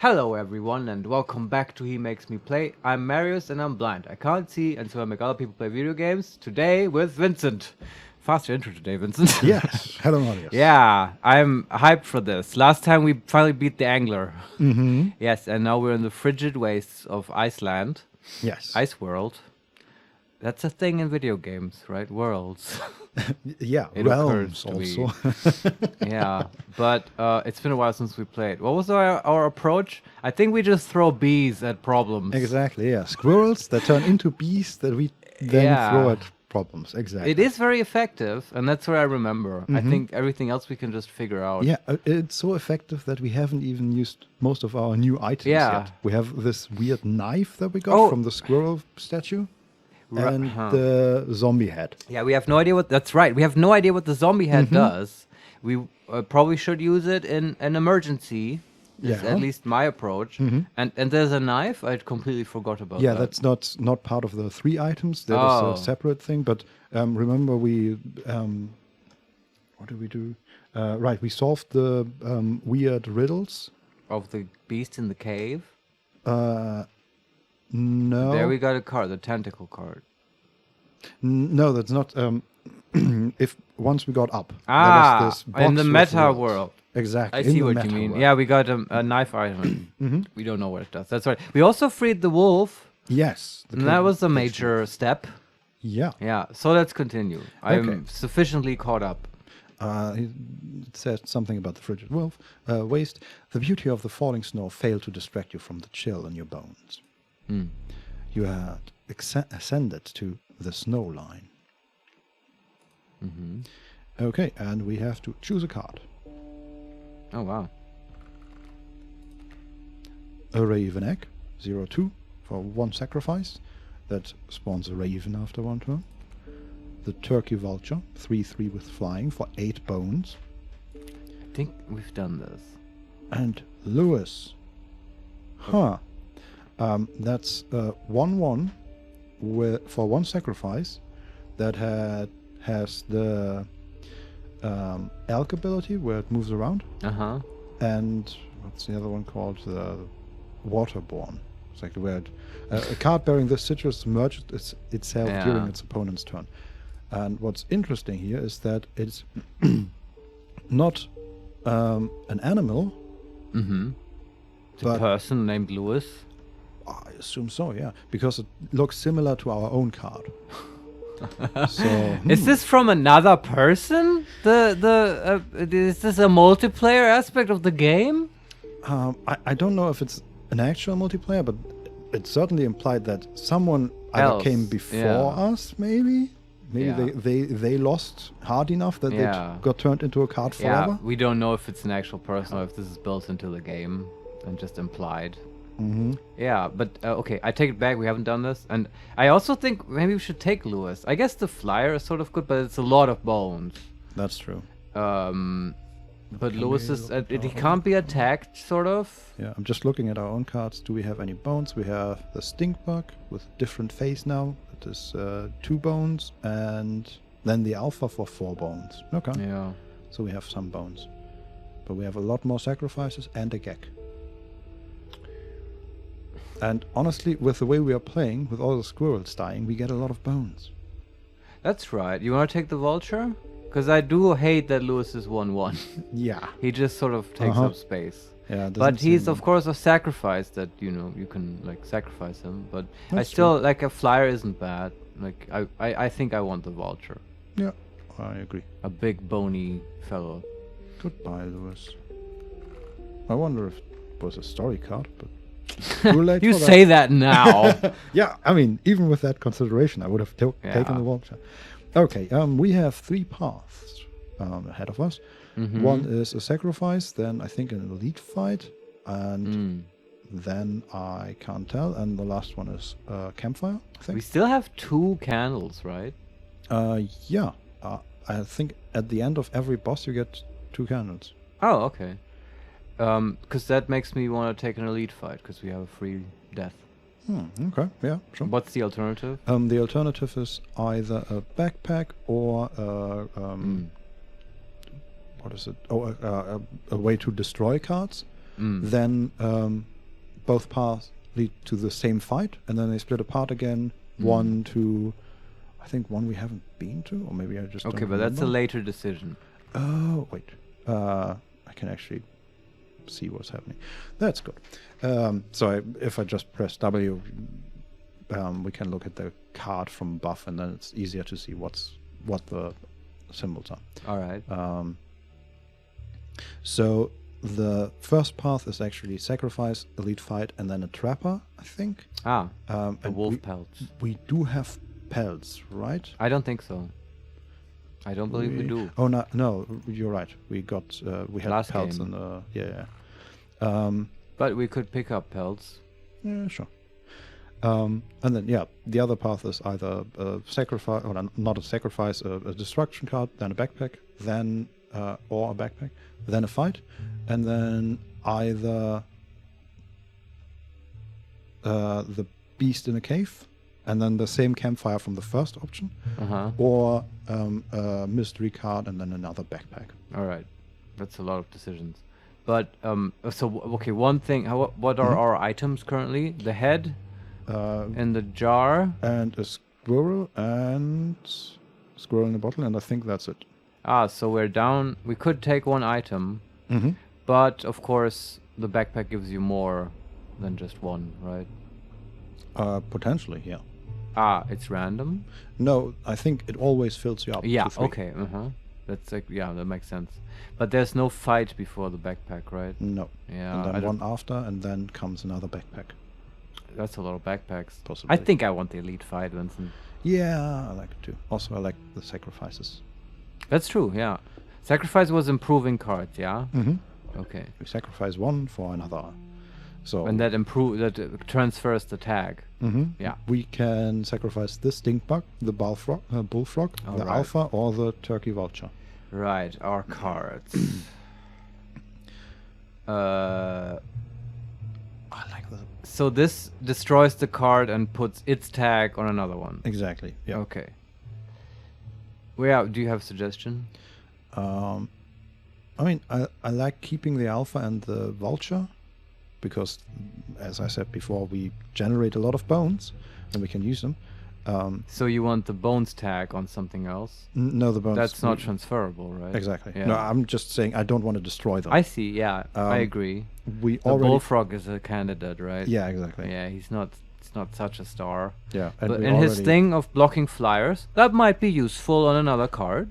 Hello everyone and welcome back to He Makes Me Play. I'm Marius and I'm blind. I can't see and so I make other people play video games. Today with Vincent. Faster intro today, Vincent. Yes. Hello, Marius. Yeah, I'm hyped for this. Last time we finally beat the angler. Mm-hmm. Yes, and now we're in the frigid wastes of Iceland. Yes. Ice world. That's a thing in video games, right? Worlds. Yeah, It realms occurs to also. Yeah, but it's been a while since we played. What was our approach? I think we just throw bees at problems. Exactly, yeah. Squirrels that turn into bees that we then throw at problems. Exactly. It is very effective, and that's what I remember. I think everything else we can just figure out. Yeah, it's so effective that we haven't even used most of our new items yet. We have this weird knife that we got from the squirrel statue. And the zombie head. Yeah, we have no idea what... That's right. We have no idea what the zombie head does. We probably should use it in an emergency. Is at least my approach. And there's a knife. I completely forgot about that. Yeah, that's not part of the 3 items. That is a separate thing. But remember we... what did we do? Right, we solved the weird riddles. Of the beast in the cave? No. There we got a card, the tentacle card. No, that's not. If once we got up, Ah, this box in the with meta riddles. world. Exactly. I see what you mean. World. Yeah, we got a knife item. We don't know what it does. That's right. We also freed the wolf. Yes. And that was a major step. Yeah. Yeah, so let's continue. I'm sufficiently caught up. It says something about the frigid wolf. Waste. The beauty of the falling snow failed to distract you from the chill in your bones. You had ascended to the snow line. Okay, and we have to choose a card. Oh, wow. A raven egg, 0-2, for 1 sacrifice. That spawns a raven after 1 turn. The turkey vulture, 3-3 with flying, for 8 bones. I think we've done this. And Lewis. That's 1-1 for 1 sacrifice that has the elk ability where it moves around. And what's the other one called? The waterborne. It's like where a card bearing this citrus submerges itself during its opponent's turn. And what's interesting here is that it's not an animal. It's a person named Lewis. I assume so, yeah, because it looks similar to our own card. So, is this from another person? Is this a multiplayer aspect of the game? I don't know if it's an actual multiplayer, but it certainly implied that someone either came before us, maybe. Maybe they lost hard enough that they got turned into a card forever. Yeah, we don't know if it's an actual person or if this is built into the game and just implied. Yeah, but okay, I take it back. We haven't done this, and I also think maybe we should take Lewis. I guess the flyer is sort of good, but it's a lot of bones. That's true. But Lewis is he can't be attacked, sort of. Yeah, I'm just looking at our own cards. Do we have any bones? We have the stink bug with different face now. It is 2 bones, and then the alpha for 4 bones. Okay. Yeah. So we have some bones, but we have a lot more sacrifices and a gek. And honestly, with the way we are playing, with all the squirrels dying, we get a lot of bones. That's right. You want to take the vulture? Because I do hate that Lewis is 1-1. Yeah. He just sort of takes up space. Yeah. But he's, of course, a sacrifice that, you can, like, sacrifice him. But I still, like, a flyer isn't bad. Like, I think I want the vulture. Yeah, I agree. A big, bony fellow. Goodbye, Lewis. I wonder if it was a story card, but... Too late You for that. say that now. Yeah, I mean, even with that consideration, I would have taken the vulture. Okay, we have 3 paths ahead of us. One is a sacrifice, then I think an elite fight, and then I can't tell, and the last one is campfire, I think. We still have 2 candles, right? Yeah. I think at the end of every boss you get 2 candles. Oh, okay. Because that makes me want to take an elite fight, because we have a free death. Okay, yeah, sure. What's the alternative? The alternative is either a backpack or what is it? Oh, a way to destroy cards. Then both paths lead to the same fight, and then they split apart again. One to, I think one we haven't been to, or maybe I just don't but that's a remember. later decision. Oh, wait. I can actually see what's happening. That's good. So if I just press W, we can look at the card from above, and then it's easier to see what the symbols are. All right. So the first path is actually sacrifice, elite fight, and then a trapper, I think. The and wolf pelts. We do have pelts, right? I don't think so. I don't believe we do. Oh no, you're right. We got we had Last pelts game. in the yeah. But we could pick up pelts. Yeah, sure. And then the other path is either a sacrifice, or not a sacrifice, a destruction card, then a backpack, then or a backpack, then a fight, and then either the beast in a cave, and then the same campfire from the first option, or a mystery card, and then another backpack. All right, that's a lot of decisions. But one thing. What are our items currently? The head, and the jar, and a squirrel, and squirrel in a bottle, and I think that's it. So we're down. We could take one item, but of course the backpack gives you more than just one, right? Potentially, yeah. It's random? No, I think it always fills you up. Yeah, to 3. okay, That's like, that makes sense. But there's no fight before the backpack, right? No. Yeah. And then one after, and then comes another backpack. That's a lot of backpacks. Possibly. I think I want the elite fight, Vincent. Yeah, I like it too. Also, I like the sacrifices. That's true, yeah. Sacrifice was improving cards, yeah? Okay. We sacrifice one for another. So And that transfers the tag. Yeah. We can sacrifice the stink bug, the bullfrog, the alpha, or the turkey vulture. Right, our cards. I like that. So this destroys the card and puts its tag on another one. Exactly. Yeah. Okay. Well, do you have a suggestion? I mean, I like keeping the alpha and the vulture, because, as I said before, we generate a lot of bones, and we can use them. So you want the bones tag on something else? No, the bones. That's not transferable, right? Exactly. Yeah. No, I'm just saying I don't want to destroy them. I see. Yeah, I agree. We The already. bullfrog is a candidate, right? Yeah, exactly. Yeah, he's not such a star. Yeah, But in his thing of blocking flyers, that might be useful on another card.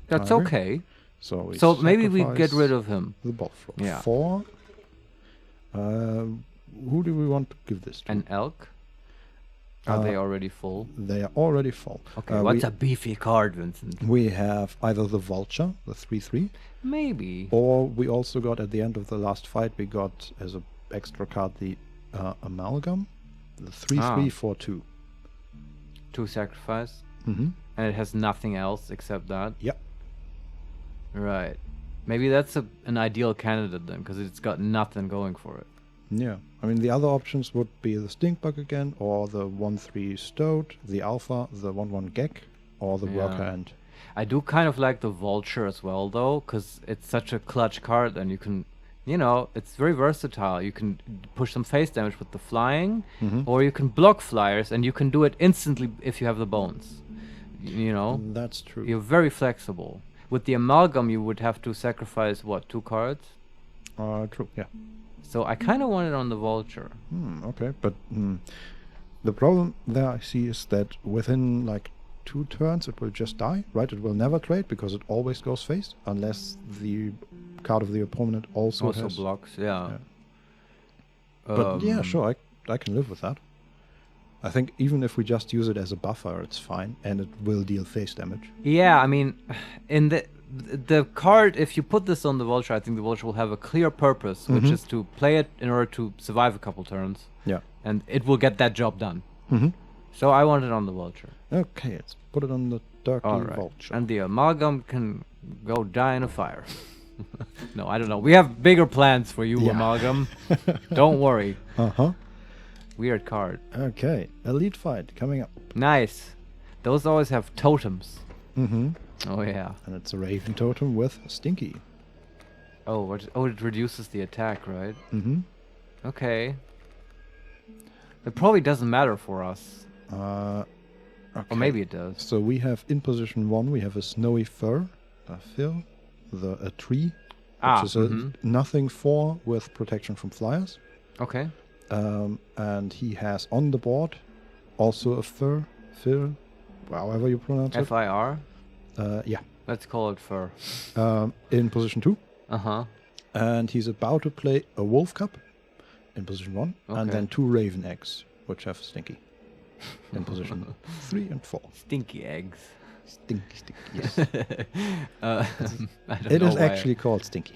That's I agree. okay. So maybe we get sacrifice rid of him. the bullfrog. Yeah. 4. Who do we want to give this to? An elk? Are they already full? They are already full. Okay, what's a beefy card, Vincent? We have either the vulture, the 3/3, Maybe. or we also got at the end of the last fight, we got as an extra card the amalgam, the 3/3 for 2. 2 sacrifice? Mm-hmm. And it has nothing else except that? Yep. Right. Maybe that's an ideal candidate then, because it's got nothing going for it. Yeah. I mean, the other options would be the stink bug again, or the 1/3 stoat, the alpha, the 1/1 gek, or the worker ant. I do kind of like the vulture as well, though, because it's such a clutch card, and you can, it's very versatile. You can push some face damage with the flying, or you can block flyers, and you can do it instantly if you have the bones. That's true. You're very flexible. With the amalgam, you would have to sacrifice, 2 cards? True, yeah. So I kind of want it on the vulture. Okay, but the problem there I see is that within like 2 turns it will just die, right? It will never trade because it always goes face, unless the card of the opponent also has... blocks, yeah. But yeah, sure, I can live with that. I think even if we just use it as a buffer, it's fine, and it will deal face damage. Yeah, I mean, in the card, if you put this on the vulture, I think the vulture will have a clear purpose, which is to play it in order to survive a couple turns. Yeah. And it will get that job done. So I want it on the vulture. Okay, let's put it on the turkey vulture. And the amalgam can go die in a fire. No, I don't know. We have bigger plans for you, amalgam. Don't worry. Weird card. Okay, elite fight coming up. Nice. Those always have totems. Oh yeah. And it's a raven totem with stinky. Oh, it reduces the attack, right? Okay. It probably doesn't matter for us. Okay. Or maybe it does. So we have in position 1, we have a snowy fir, a tree, which is a nothing 4 with protection from flyers. Okay. And he has on the board also a fir, however you pronounce it. F-I-R? Yeah. Let's call it fur. In position 2. Uh-huh. And he's about to play a wolf cub in position 1, and then 2 raven eggs, which have stinky in position 3 and 4. Stinky eggs. Stinky, yes. It is actually called stinky.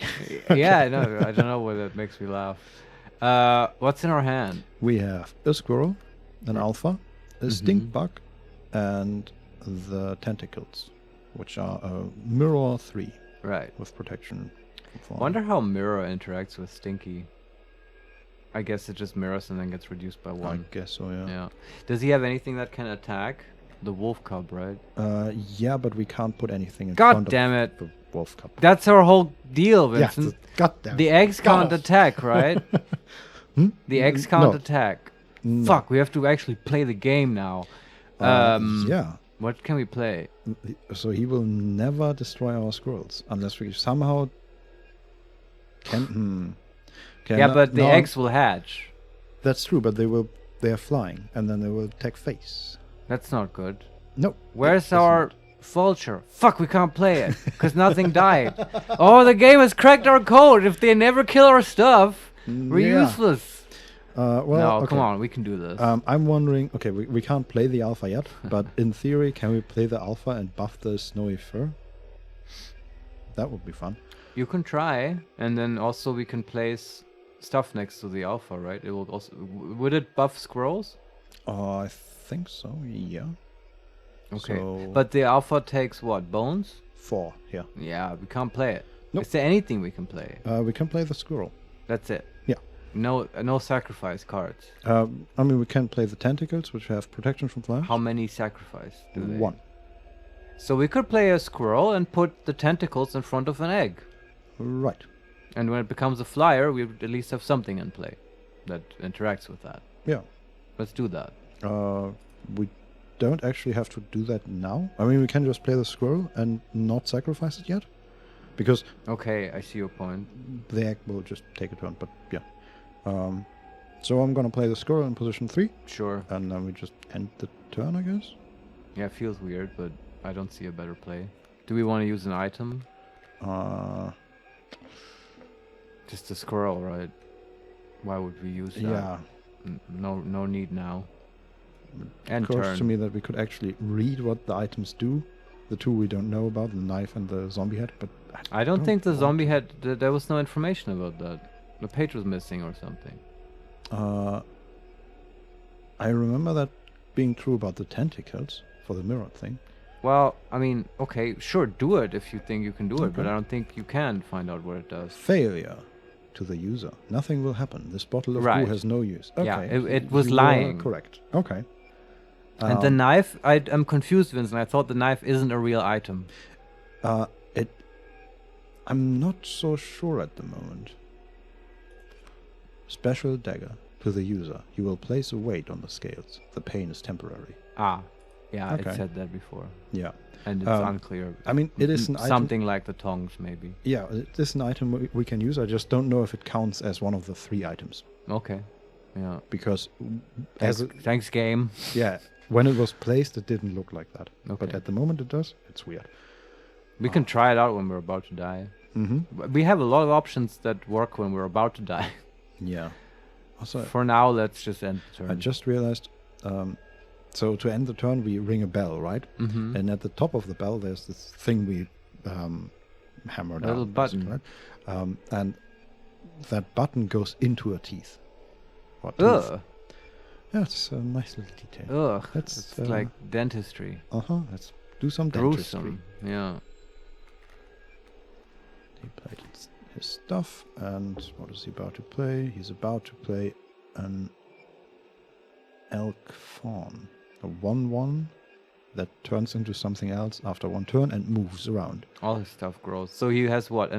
Yeah, I know. I don't know why that makes me laugh. What's in our hand? We have a squirrel, an alpha, a stink bug, and the tentacles, which are a mirror 3. Right. With protection. Wonder how mirror interacts with stinky. I guess it just mirrors and then gets reduced by 1. I guess so, yeah. Yeah. Does he have anything that can attack? The wolf cub, right? Yeah, but we can't put anything in front of the wolf cub. That's our whole deal, Vincent. Yeah, God damn it. The eggs can't attack, right? The eggs can't attack. No. Fuck, we have to actually play the game now. Yeah. What can we play? So he will never destroy our squirrels unless we somehow can. Yeah, but the eggs will hatch. That's true, but they are flying, and then they will attack face. That's not good. No. Where's our vulture? Fuck, we can't play it because nothing died. Oh, the game has cracked our code. If they never kill our stuff, we're useless. Well, no, come on, we can do this. I'm wondering. Okay, we can't play the alpha yet, but in theory, can we play the alpha and buff the snowy fur? That would be fun. You can try, and then also we can place stuff next to the alpha, right? It will also. Would it buff squirrels? I think so. Yeah. Okay, so but the alpha takes what? Bones? 4. Yeah. Yeah, we can't play it. Nope. Is there anything we can play? We can play the squirrel. That's it. Yeah. No sacrifice cards. I mean, we can play the tentacles, which have protection from flyers. How many sacrifice do they? 1. So we could play a squirrel and put the tentacles in front of an egg. Right. And when it becomes a flyer, we would at least have something in play that interacts with that. Yeah. Let's do that. We don't actually have to do that now. I mean, we can just play the squirrel and not sacrifice it yet. Because... Okay, I see your point. The egg will just take a turn, but yeah. So I'm gonna play the squirrel in position 3. Sure. And then we just end the turn, I guess. Yeah, it feels weird, but I don't see a better play. Do we want to use an item? Just a squirrel, right? Why would we use that? Yeah. No need now. It occurs to me that we could actually read what the items do. The 2 we don't know about, the knife and the zombie head, but... I don't think the zombie head... There was no information about that. The page was missing or something. I remember that being true about the tentacles for the mirror thing. Well, I mean, okay, sure, do it if you think you can do it, but I don't think you can find out what it does. Failure to the user. Nothing will happen. This bottle of glue has no use. Okay. Yeah, it was lying. Correct. Okay. And the knife, I'm confused, Vincent. I thought the knife isn't a real item. I'm not so sure at the moment. Special dagger to the user. You will place a weight on the scales. The pain is temporary. Ah, yeah, it said that before. Yeah. And it's unclear. I mean, it is an item. Something like the tongs, maybe. Yeah, it is an item we can use. I just don't know if it counts as one of the 3 items. Okay. Yeah. Because... Thanks, game. Yeah. When it was placed, it didn't look like that. Okay. But at the moment it does. It's weird. We can try it out when we're about to die. Mm-hmm. We have a lot of options that work when we're about to die. Yeah. Also, for now, let's just end the turn. I just realized... so to end the turn, we ring a bell, right? Mm-hmm. And at the top of the bell, there's this thing we hammer down. A little button. Right? And that button goes into a teeth. Ugh. Yeah, it's a nice little detail. Ugh. It's like dentistry. Let's do some gruesome dentistry. Yeah. He played his stuff, and what is he about to play? He's about to play an elk fawn. A 1/1 that turns into something else after 1 turn and moves around. All his stuff grows. So he has what?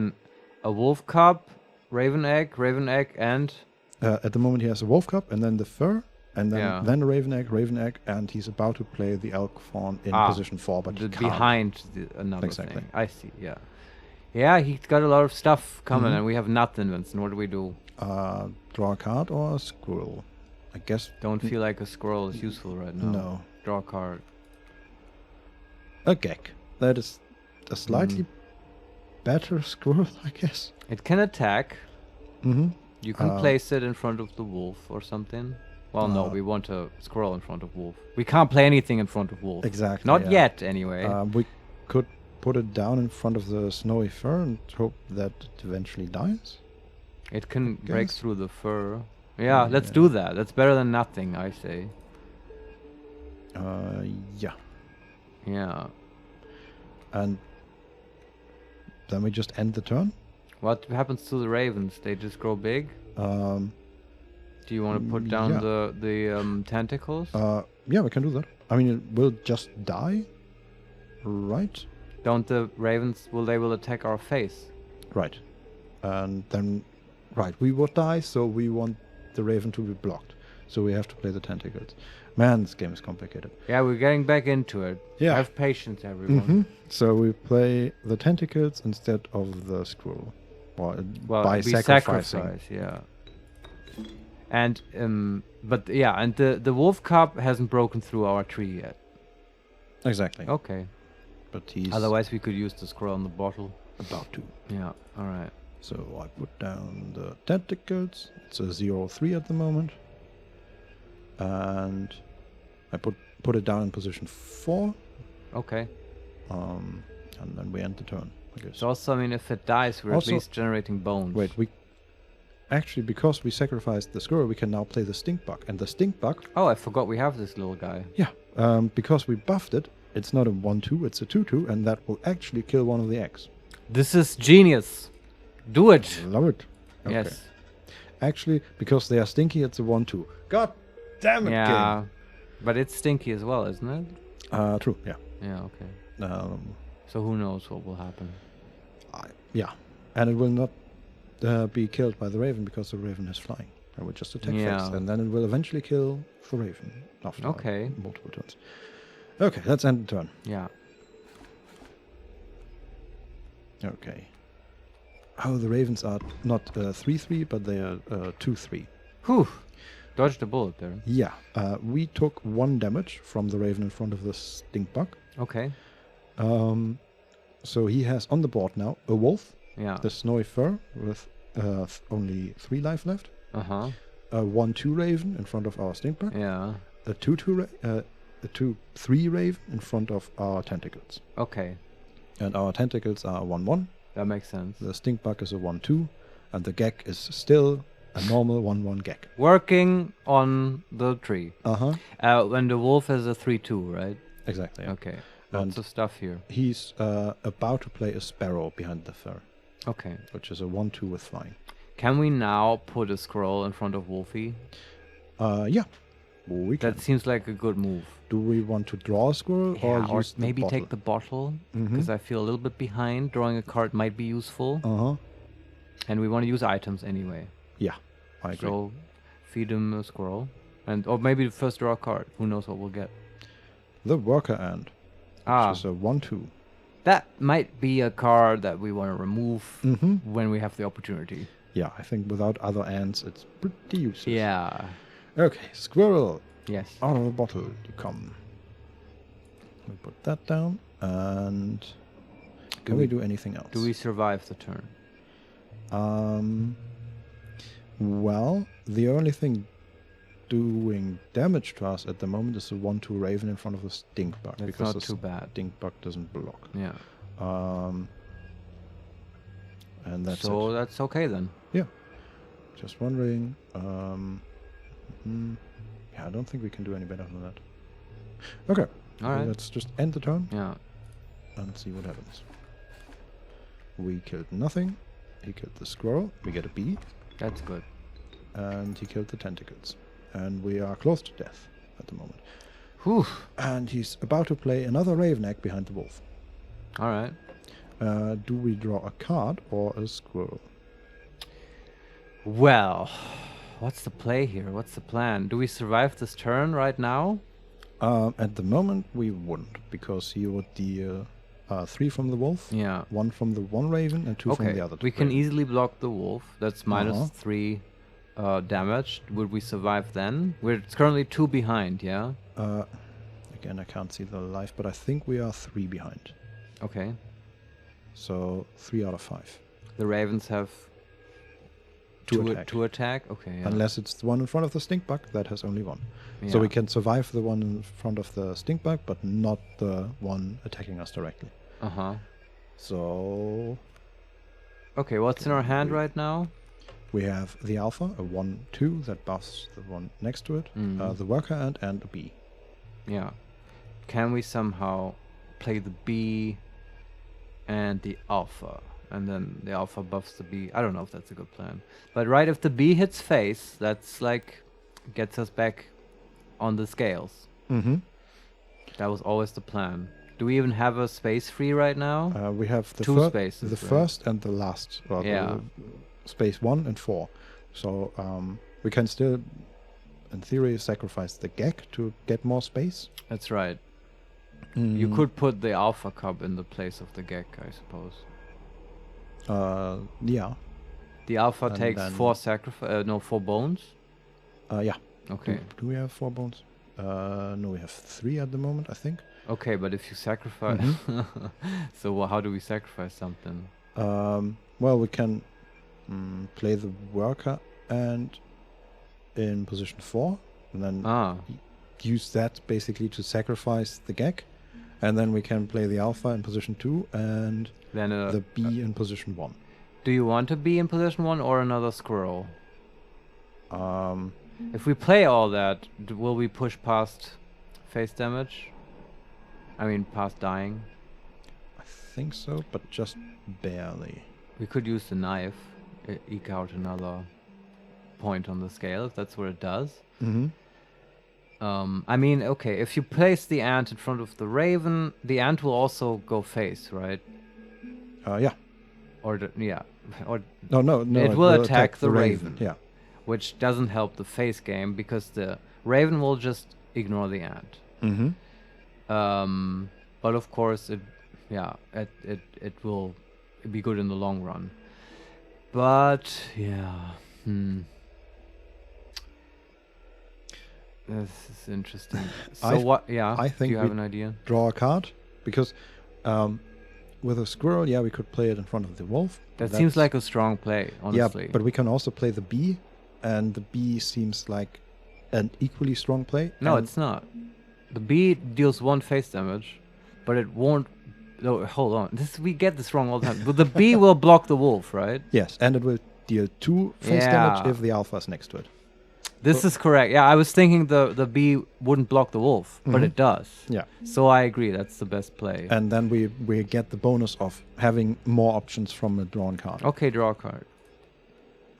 A wolf cub, raven egg, and... at the moment he has a wolf cub, and then the fur, And then Raven egg, and he's about to play the elk fawn in position 4, but he can't. Behind another thing. I see, yeah. Yeah, he's got a lot of stuff coming, and we have nothing, Vincent. What do we do? Draw a card or a squirrel? I guess... Don't feel like a squirrel is useful right now. No. Draw a card. A gek. That is a slightly better squirrel, I guess. It can attack. You can place it in front of the wolf or something. Well, no, we want a squirrel in front of wolf. We can't play anything in front of wolf. Exactly. Not yet, anyway. We could put it down in front of the snowy fur and hope that it eventually dies. It can break through the fur. Yeah, let's do that. That's better than nothing, I say. Yeah. Yeah. And then we just end the turn? What happens to the ravens? They just grow big? Do you want to put down the tentacles? Yeah, we can do that. I mean, it will just die, right? Don't the ravens, they will attack our face? Right. And then, we would die, so we want the raven to be blocked. So we have to play the tentacles. Man, this game is complicated. Yeah, we're getting back into it. Yeah. Have patience, everyone. So we play the tentacles instead of the squirrel. Well, by sacrificing. Yeah. And and the wolf cub hasn't broken through our tree yet. Exactly. Okay. But he's otherwise we could use the squirrel in the bottle. About to. Yeah. All right. So I put down the tentacles. It's a 0-3 at the moment. And I put it down in position 4. Okay. And then we end the turn, I guess. So also, I mean, if it dies, we're at least generating bones. Wait, actually, because we sacrificed the squirrel, we can now play the stink bug. And the stink bug... Oh, I forgot we have this little guy. Yeah. Because we buffed it, it's not a 1-2, it's a 2-2, and that will actually kill one of the eggs. This is genius. Do it. Love it. Okay. Yes. Actually, because they are stinky, it's a 1-2. God damn it, yeah, game. But it's stinky as well, isn't it? True, yeah. Yeah, okay. So who knows what will happen? Yeah. And it will not be killed by the raven because the raven is flying. It will just attack face, and then it will eventually kill the raven after multiple turns. Okay, let's end the turn. Yeah. Okay. Oh, the ravens are not 3-3, but they are 2-3. Whew. Dodged a bullet there. Yeah. We took 1 damage from the raven in front of the stink bug. Okay. So he has on the board now a wolf. Yeah. The snowy fur with only 3 life left. Uh-huh. A 1-2 raven in front of our stink bug. Yeah. A 2-3 raven in front of our tentacles. Okay. And our tentacles are 1-1. That makes sense. The stink bug is a 1-2, and the gek is still a normal 1-1 gek. Working on the tree. Uh-huh. And the wolf has a 3-2, right? Exactly. Yeah. Okay. Lots of stuff here. He's about to play a sparrow behind the fur. Okay. Which is a 1-2 with flying. Can we now put a squirrel in front of Wolfie? Yeah. We can. That seems like a good move. Do we want to draw a squirrel or use maybe the bottle? Take the bottle? Because I feel a little bit behind. Drawing a card might be useful. Uh-huh. And we want to use items anyway. Yeah, I agree. So feed him a squirrel. Or maybe first draw a card. Who knows what we'll get. The worker ant. Which is a 1-2. That might be a card that we want to remove when we have the opportunity. Yeah, I think without other ants, it's pretty useless. Yeah. Okay, squirrel. Yes. Out of the bottle you come. We put that down, and can we do anything else? Do we survive the turn? Well, the only thing doing damage to us at the moment is the 1-2 raven in front of the stink bug. That's because not too bad. Stink bug doesn't block. Yeah. And that's so that's okay then. Yeah. Just wondering. Yeah, I don't think we can do any better than that. Okay. All right. Let's just end the turn. Yeah. And see what happens. We killed nothing. He killed the squirrel. We get a B. That's good. And he killed the tentacles. And we are close to death at the moment. Whew. And he's about to play another raven egg behind the wolf. All right. Do we draw a card or a squirrel? Well, What's the play here? What's the plan? Do we survive this turn right now? At the moment, we wouldn't, because he would deal 3 from the wolf, Yeah. 1 from the one raven, and 2 from the other. We can easily block the wolf. That's minus 3 damage. Would we survive then? We're currently 2 behind, yeah? Again, I can't see the life, but I think we are 3 behind. Okay. So 3 out of 5. The ravens have 2 attack. Okay, yeah. Unless it's the one in front of the stink bug that has only 1. Yeah. So we can survive the one in front of the stink bug, but not the one attacking us directly. Uh-huh. So... Okay, what's in our hand right now? We have the alpha, a 1/2 that buffs the one next to it, the worker ant, and a bee. Yeah. Can we somehow play the bee and the alpha? And then the alpha buffs the bee. I don't know if that's a good plan. But right, if the bee hits face, that's like gets us back on the scales. Mm-hmm. That was always the plan. Do we even have a space free right now? We have the 2 spaces. The first and the last. Well, yeah. Space 1 and 4. So we can still, in theory, sacrifice the gek to get more space. That's right. You could put the alpha cub in the place of the gek, I suppose. Yeah. The alpha And takes 4 bones. Yeah. Okay. Do we have 4 bones? No, we have 3 at the moment, I think. Okay, but if you sacrifice, so how do we sacrifice something? Well, we can play the worker and in position 4, and then use that basically to sacrifice the gek, and then we can play the alpha in position 2 and then the bee in position 1. Do you want to be in position 1 or another squirrel? If we play all that, will we push past face damage? I mean, past dying? I think so, but just barely. We could use the knife, eke out another point on the scale, if that's what it does. I mean, okay, if you place the ant in front of the raven, the ant will also go face, right? Yeah. Or No. It will attack the raven. Yeah. Which doesn't help the face game because the raven will just ignore the ant. But of course, it will be good in the long run. But yeah, this is interesting. So what? Yeah, I think do you have an idea? Draw a card because with a squirrel, yeah, we could play it in front of the wolf. That seems like a strong play, honestly. Yeah, but we can also play the bee, and the bee seems like an equally strong play. No, it's not. The bee deals 1 face damage, but it won't. No, hold on. We get this wrong all the time. But the bee will block the wolf, right? Yes, and it will deal 2 face damage if the alpha is next to it. This is correct. Yeah, I was thinking the bee wouldn't block the wolf, but it does. Yeah. So I agree. That's the best play. And then we get the bonus of having more options from a drawn card. Okay, draw a card.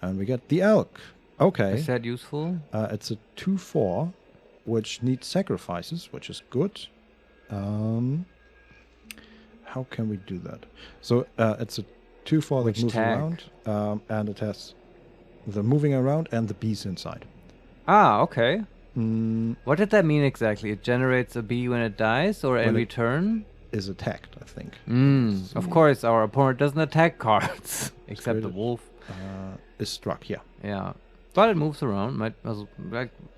And we get the elk. Okay. Is that useful? It's a 2/4, which needs sacrifices, which is good. How can we do that? So it's a 2/4 that moves around, and it has the moving around and the bees inside. Ah, okay. What did that mean exactly? It generates a bee when it dies, or every turn? Is attacked, I think. Of course, our opponent doesn't attack cards except the wolf. Is struck, yeah. Yeah, but it moves around.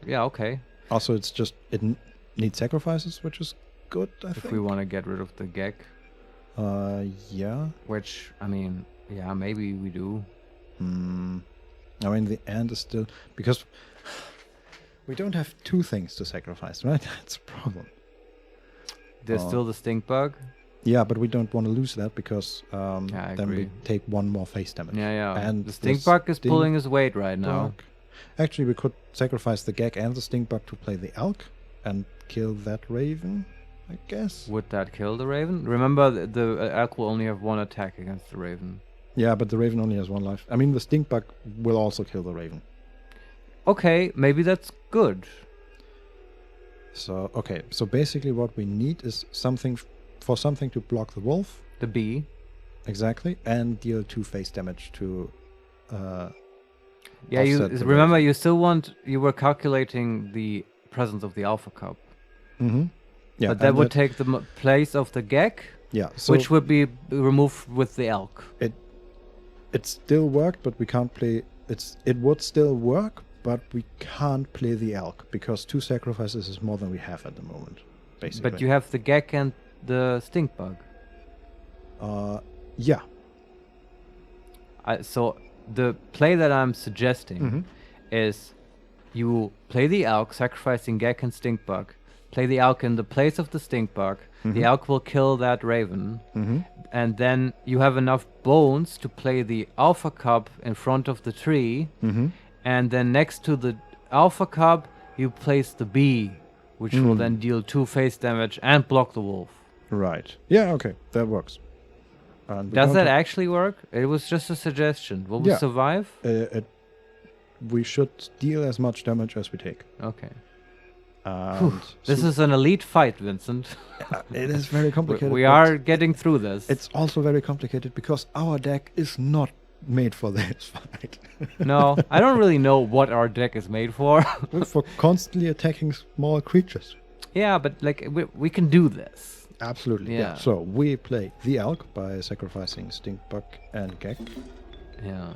Yeah, okay. Also, it's just it needs sacrifices, which is good. I think. If we want to get rid of the gek. Yeah. Which, I mean, yeah, maybe we do. I mean, the ant is still because we don't have 2 things to sacrifice, right? That's a problem. There's still the stink bug. Yeah, but we don't want to lose that because I then agree. we take 1 more face damage. Yeah. And the stink bug is pulling his weight right now. Actually, we could sacrifice the gek and the stink bug to play the elk and kill that raven, I guess. Would that kill the raven? Remember, the elk will only have 1 attack against the raven. Yeah, but the raven only has 1 life. I mean, the stink bug will also kill the raven. Okay, maybe that's good. So, okay. So basically what we need is something to block the wolf. The bee. Exactly. And deal 2 face damage to Yeah, you remember you were calculating the presence of the alpha cub. Mm-hmm. Yeah, but that would take the place of the gek. Yeah, so which would be removed with the elk. It still worked, but we can't play. It would still work, but we can't play the elk because 2 sacrifices is more than we have at the moment, basically. But you have the gek and the stink bug. Yeah. So the play that I'm suggesting is you play the elk, sacrificing gek and stink bug. Play the elk in the place of the stink bug. The elk will kill that raven. And then you have enough bones to play the alpha cub in front of the tree. And then next to the alpha cub, you place the bee, which will then deal 2 face damage and block the wolf. Right. Yeah, okay. That works. Does that actually work? It was just a suggestion. Will we survive? We should deal as much damage as we take. Okay. This is an elite fight, Vincent. It is very complicated. We are getting through this. It's also very complicated because our deck is not made for this fight. No, I don't really know what our deck is made for. For constantly attacking small creatures. Yeah, but like we can do this. Absolutely. Yeah. So we play the elk by sacrificing stinkbug and gek. Yeah.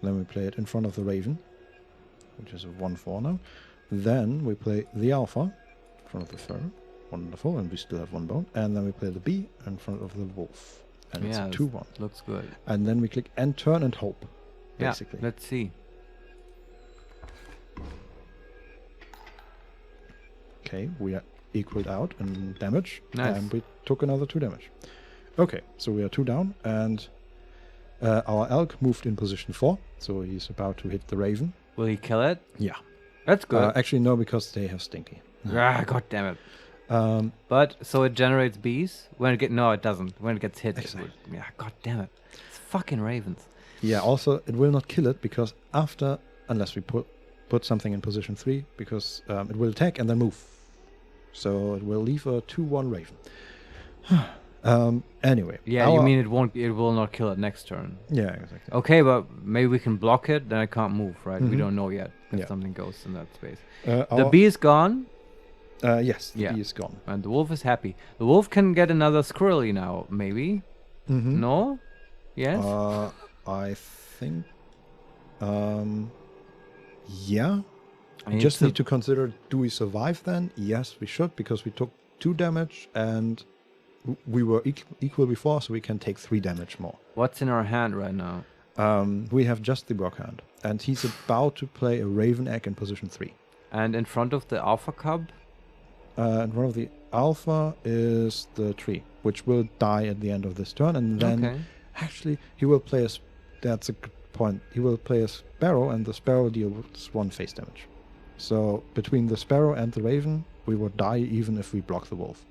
Then we play it in front of the raven, which is a 1/4 now. Then we play the alpha in front of the fur. Wonderful, and we still have 1 bone. And then we play the bee in front of the wolf. And it's a 2/1. Looks good. And then we click end turn and hope, basically. Yeah, let's see. Okay, we are equaled out in damage. Nice. And we took another 2 damage. Okay, so we are 2 down, and our elk moved in position 4, so he's about to hit the raven. Will he kill it? Yeah. That's good. Actually, no, because they have stinky. God damn it. But so it generates bees when it no, it doesn't. When it gets hit, exactly. God damn it. It's fucking ravens. Yeah. Also, it will not kill it because unless we put something in position 3, because it will attack and then move. So it will leave a 2/1 raven. Anyway. Yeah, you mean it will not kill it next turn. Yeah, exactly. Okay, but maybe we can block it, then I can't move, right? We don't know yet if something goes in that space. The bee is gone. Yes, the bee is gone. And the wolf is happy. The wolf can get another squirrely now, maybe? No? Yes? I think... yeah. I just need to consider, do we survive then? Yes, we should, because we took 2 damage and we were equal before, so we can take 3 damage more. What's in our hand right now? We have just the rock hand, and he's about to play a raven egg in position 3. And in front of the alpha cub? In front of the alpha is the tree, which will die at the end of this turn, and then actually he will play that's a good point. He will play a sparrow, and the sparrow deals 1 face damage. So between the sparrow and the raven, we would die even if we block the wolf.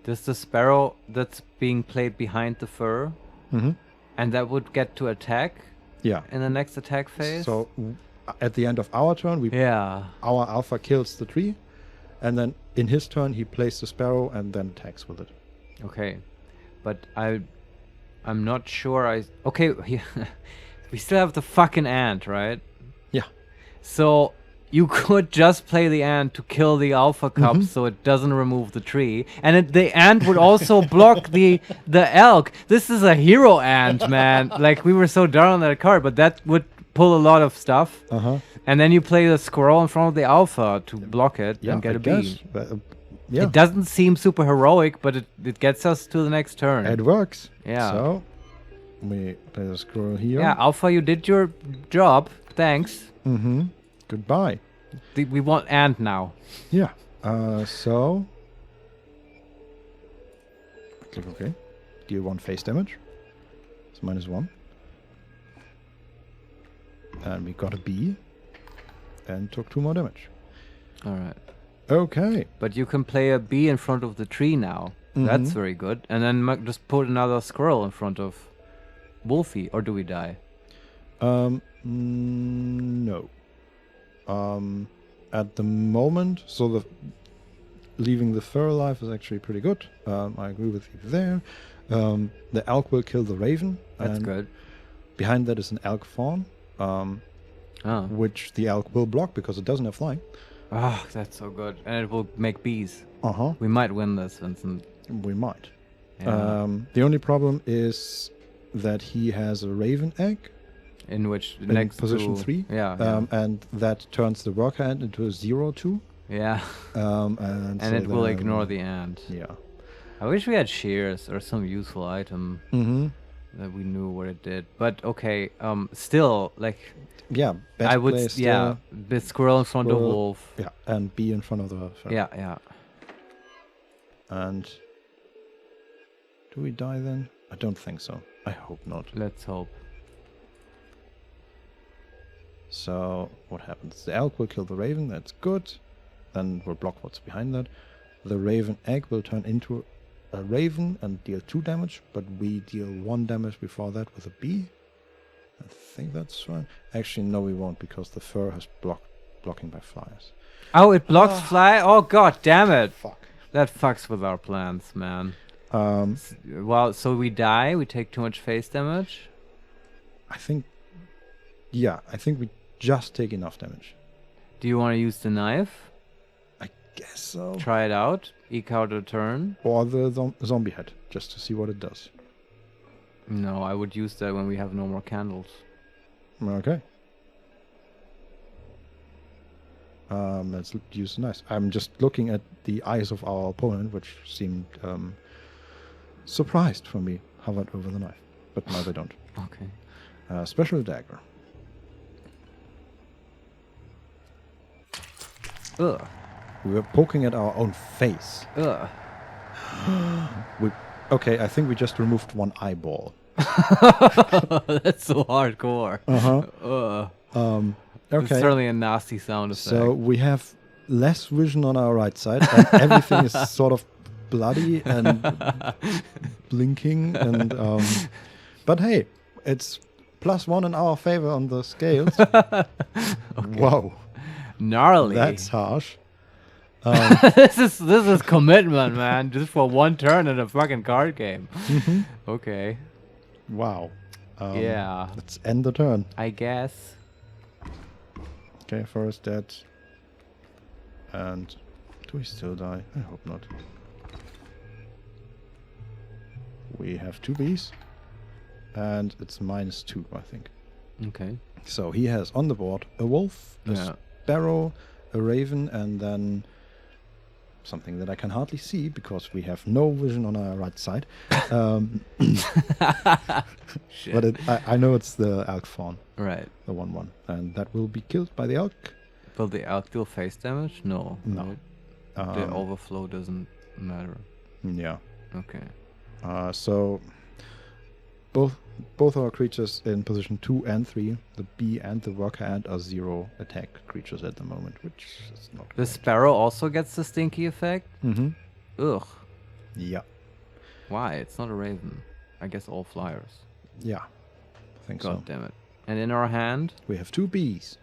There's the sparrow that's being played behind the fur, and that would get to attack. Yeah. In the next attack phase. So at the end of our turn, our alpha kills the tree, and then in his turn he plays the sparrow and then attacks with it. Okay, but I'm not sure. Okay, we still have the fucking ant, right? Yeah. So you could just play the ant to kill the alpha cub, so it doesn't remove the tree, and the ant would also block the elk. This is a hero ant, man. Like, we were so down on that card, but that would pull a lot of stuff. And then you play the squirrel in front of the alpha to block it and get a bee. It doesn't seem super heroic, but it gets us to the next turn. It works. Yeah. So we play the squirrel here. Yeah, alpha, you did your job. Thanks. Goodbye. We want ant now. Yeah. So click OK. Deal 1 face damage. It's -1. And we got a bee. And took 2 more damage. Alright. Okay. But you can play a bee in front of the tree now. That's very good. And then just put another squirrel in front of Wolfie. Or do we die? No. At the moment, so leaving the fur alive is actually pretty good. I agree with you there. The elk will kill the raven. That's good. Behind that is an elk fawn. which the elk will block because it doesn't have flying. Oh, that's so good. And it will make bees. Uh-huh. We might win this, Vincent. We might. Yeah. The only problem is that he has a raven egg. In which In next position to, 3. Yeah. And that turns the worker ant into a 0/2. Yeah. And so it will then- ignore the ant. Yeah. I wish we had shears or some useful item that we knew what it did. But okay, still, like, Yeah. Best I would, play still, the squirrel in front of squirrel. wolf. Yeah, and bee in front of the ferret. Yeah. And do we die then? I don't think so. I hope not. Let's hope. So what happens? The elk will kill the raven. That's good. Then we'll block what's behind that. The raven egg will turn into a raven and deal 2 damage, but we deal 1 damage before that with a bee. I think that's fine. Actually, no, we won't because the fur has blocking by flyers. Oh, it blocks fly? Oh, god damn it. Fuck. That fucks with our plans, man. Well, so we die, we take too much face damage. I think we just take enough damage. Do you want to use the knife? I guess so. Try it out, eke out a turn. Or the zombie head, just to see what it does. No, I would use that when we have no more candles. Okay. Let's use the knife. I'm just looking at the eyes of our opponent, which seemed surprised when we hovered over the knife. But now they don't. Okay. Special dagger. Ugh. We were poking at our own face. Ugh. Okay, I think we just removed 1 eyeball. That's so hardcore. Okay. It's certainly a nasty sound effect. So we have less vision on our right side, and everything is sort of bloody and blinking. And but hey, it's +1 in our favor on the scales. Whoa, gnarly. that's harsh. this is commitment, man. Just for 1 turn in a fucking card game. Okay. Wow. Yeah. Let's end the turn. I guess. Okay, forest dead. And do we still die? I hope not. We have 2 bees. And it's -2, I think. Okay. So he has on the board a wolf, a sparrow, a raven, and then something that I can hardly see because we have no vision on our right side. Shit. But I know it's the elk fawn, Right. the 1/1, and that will be killed by the elk. Will the elk deal face damage? No. No. Right? The overflow doesn't matter. Yeah. Okay. So both our creatures in position 2 and 3, the bee and the worker ant, are 0 attack creatures at the moment, which is not The great. sparrow also gets the stinky effect? Mm-hmm. Ugh. Yeah. Why? It's not a raven. I guess all flyers. Yeah. I think God so. damn it. And in our hand? We have 2 bees.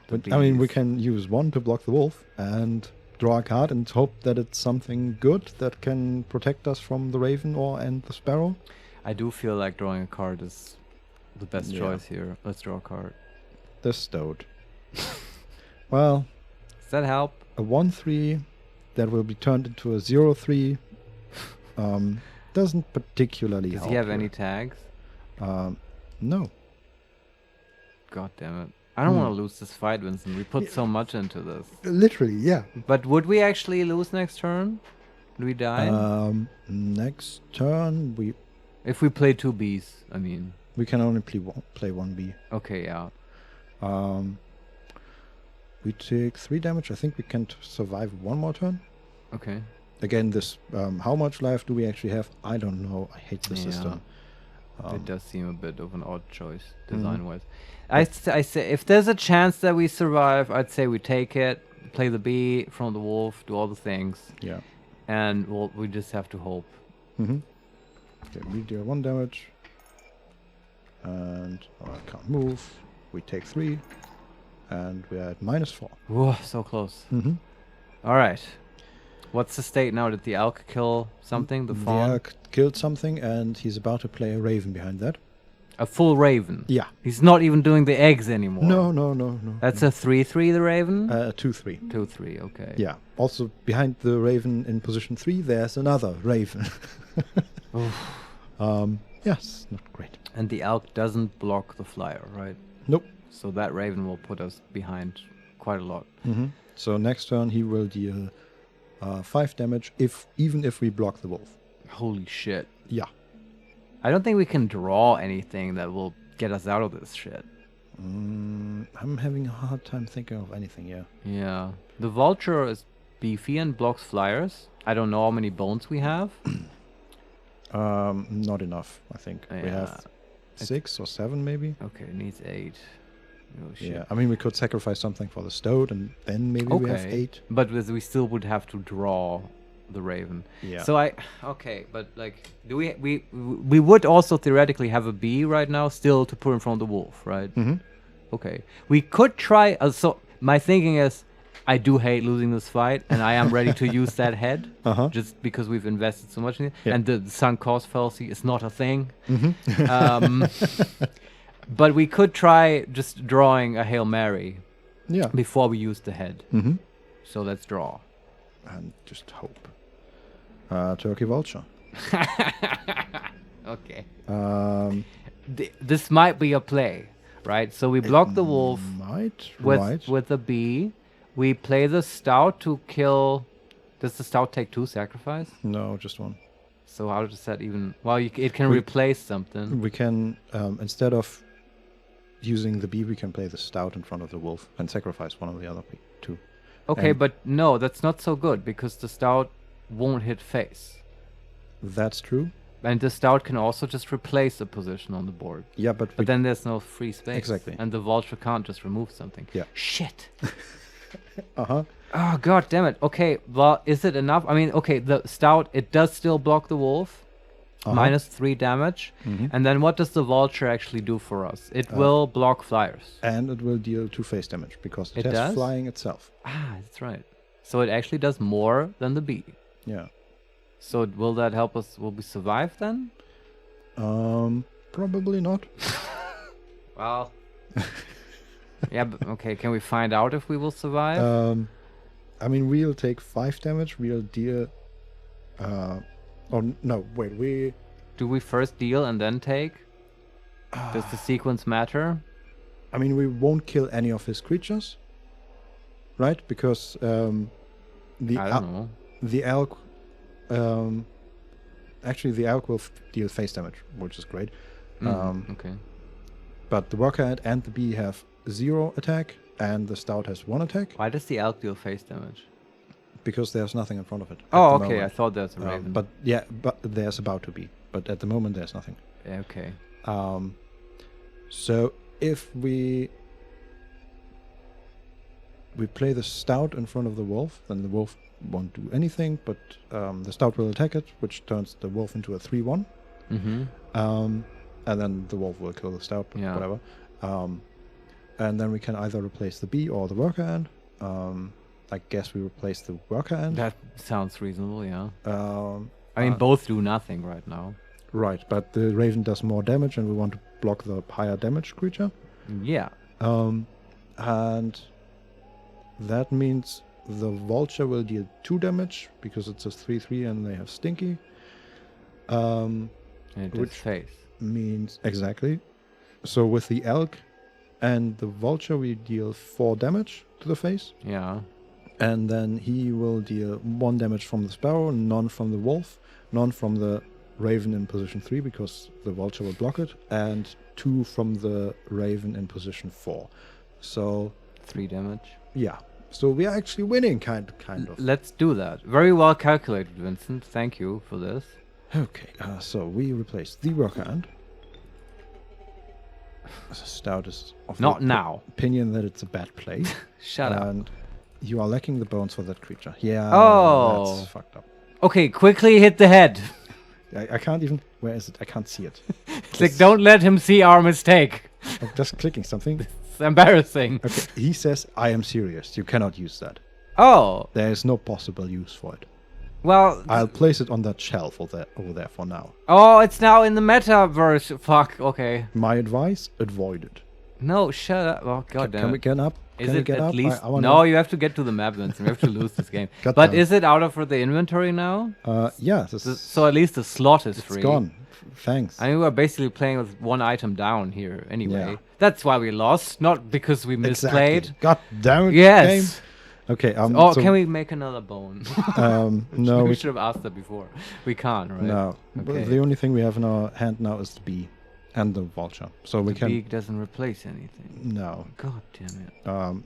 The I mean, we bees. can use 1 to block the wolf and draw a card and hope that it's something good that can protect us from the raven and the sparrow. I do feel like drawing a card is the best Yeah. choice here. Let's draw a card. The Stoat. Well, Does that help? a 1/3 that will be turned into a 0/3 doesn't particularly Does help. he have here. any tags? No. God damn it. I don't want to lose this fight, Vincent. We put so much into this. Literally, yeah. But would we actually lose next turn? Would we die? Next turn, If we play 2 bees, I mean. we can only play 1 bee. Okay, yeah. We take 3 damage. I think we can survive 1 more turn. Okay. Again, this how much life do we actually have? I don't know. I hate the Yeah. system. It does seem a bit of an odd choice, design-wise. I say, if there's a chance that we survive, I'd say we take it, play the bee from the wolf, do all the things, Yeah. and we just have to hope. Mm-hmm. Okay, we deal 1 damage. And I can't move. We take 3. And we're at -4. Whoa, so close. Mm-hmm. All right. What's the state now? Did the elk kill something? The fawn? elk killed something, and he's about to play a raven behind that. A full raven. Yeah. He's not even doing the eggs anymore. No. That's a 3/3, the raven? 2/3. 2/3, okay. Yeah. Also, behind the raven in position 3, there's another raven. Yes, not great. And the elk doesn't block the flyer, right? Nope. So that raven will put us behind quite a lot. Mm-hmm. So next turn he will deal 5 damage even if we block the wolf. Holy shit. Yeah. I don't think we can draw anything that will get us out of this shit. I'm having a hard time thinking of anything, yeah. Yeah. The vulture is beefy and blocks flyers. I don't know how many bones we have. Not enough, I think. Yeah. We have 6 or 7 maybe. Okay, it needs 8. Oh shit. Yeah, I mean we could sacrifice something for the stoat and then maybe we have 8. But we still would have to draw the raven. Yeah. So but like, do we would also theoretically have a bee right now still to put in front of the wolf, right? Mm-hmm. Okay. We could try. So my thinking is, I do hate losing this fight, and I am ready to use that head, just because we've invested so much in it, and the sunk cost fallacy is not a thing. But we could try just drawing a Hail Mary. Yeah. Before we use the head. Mm-hmm. So let's draw. And just hope. Turkey vulture. Okay. This might be a play, right? So we block the wolf with the bee. We play the stout to kill. Does the stout take 2 sacrifice? No, just 1. So how does that even? Well, it can replace something. We can instead of using the bee, we can play the stout in front of the wolf and sacrifice one of the other 2. Okay, but no, that's not so good because the stout won't hit face. That's true. And the stout can also just replace a position on the board. Yeah, but then there's no free space. Exactly. And the vulture can't just remove something. Yeah. Shit. Oh, god damn it. Okay, well, is it enough? I mean, okay, the stout, it does still block the wolf. -3 damage. And then what does the vulture actually do for us? It will block flyers. And it will deal 2 face damage because it has does? flying itself. Ah, that's right. So it actually does more than the bee. Yeah. So will that help us? Will we survive then? Probably not. Well. Yeah, but okay, can we find out if we will survive? I mean, we'll take 5 damage. We'll deal... Oh, no, wait, Do we first deal and then take? Does the sequence matter? I mean, we won't kill any of his creatures, right? Because I don't know. The elk... actually, the elk will deal face damage, which is great. Okay. But the worker ant and the bee have 0 attack, and the stout has 1 attack. Why does the elk deal face damage? Because there's nothing in front of it. Oh, okay. Moment. I thought there's a raven. But there's about to be. But at the moment, there's nothing. Yeah, okay. So if we play the stout in front of the wolf, then the wolf won't do anything, but the stout will attack it, which turns the wolf into a 3/1. And then the wolf will kill the stout, but whatever. And then we can either replace the bee or the worker ant. I guess we replace the worker ant. That sounds reasonable, yeah. I mean, both do nothing right now. Right, but the raven does more damage, and we want to block the higher damage creature. Yeah. And that means the vulture will deal 2 damage because it's a 3/3 and they have stinky. Which face means exactly. So with the elk and the vulture, we deal 4 damage to the face. Yeah. And then he will deal 1 damage from the sparrow, none from the wolf, none from the raven in position 3 because the vulture will block it, and 2 from the raven in position 4. So 3 damage. Yeah. So we are actually winning, kind of. Let's do that. Very well calculated, Vincent. Thank you for this. Okay. So we replace the worker ant. Stout is of not the now. Opinion that it's a bad play. Shut up. And you are lacking the bones for that creature. Yeah. Oh. That's fucked up. Okay, quickly hit the head. I can't even... Where is it? I can't see it. Click, don't let him see our mistake. I'm just clicking something. It's embarrassing. Okay, he says, I am serious. You cannot use that. Oh. There is no possible use for it. Well, I'll place it on that shelf over there for now. Oh, it's now in the metaverse. Fuck. Okay. My advice: avoid it. No, shut up. Oh god damn. Can we get up? Is Can it we get at up? least? I wanna... No, you have to get to the map, Vincent. We have to lose this game. God But damn. is it out of the inventory now? Yeah. So at least the slot is free. It's gone. Thanks. I mean, we're basically playing with one item down here anyway. Yeah. That's why we lost, not because we misplayed. Exactly. God damn it. Yes. Game. Okay. Oh, so can we make another bone? No. we should have asked that before. We can't, right? No. Okay. The only thing we have in our hand now is the bee and the vulture. So we can. The beak doesn't replace anything. No. God damn it.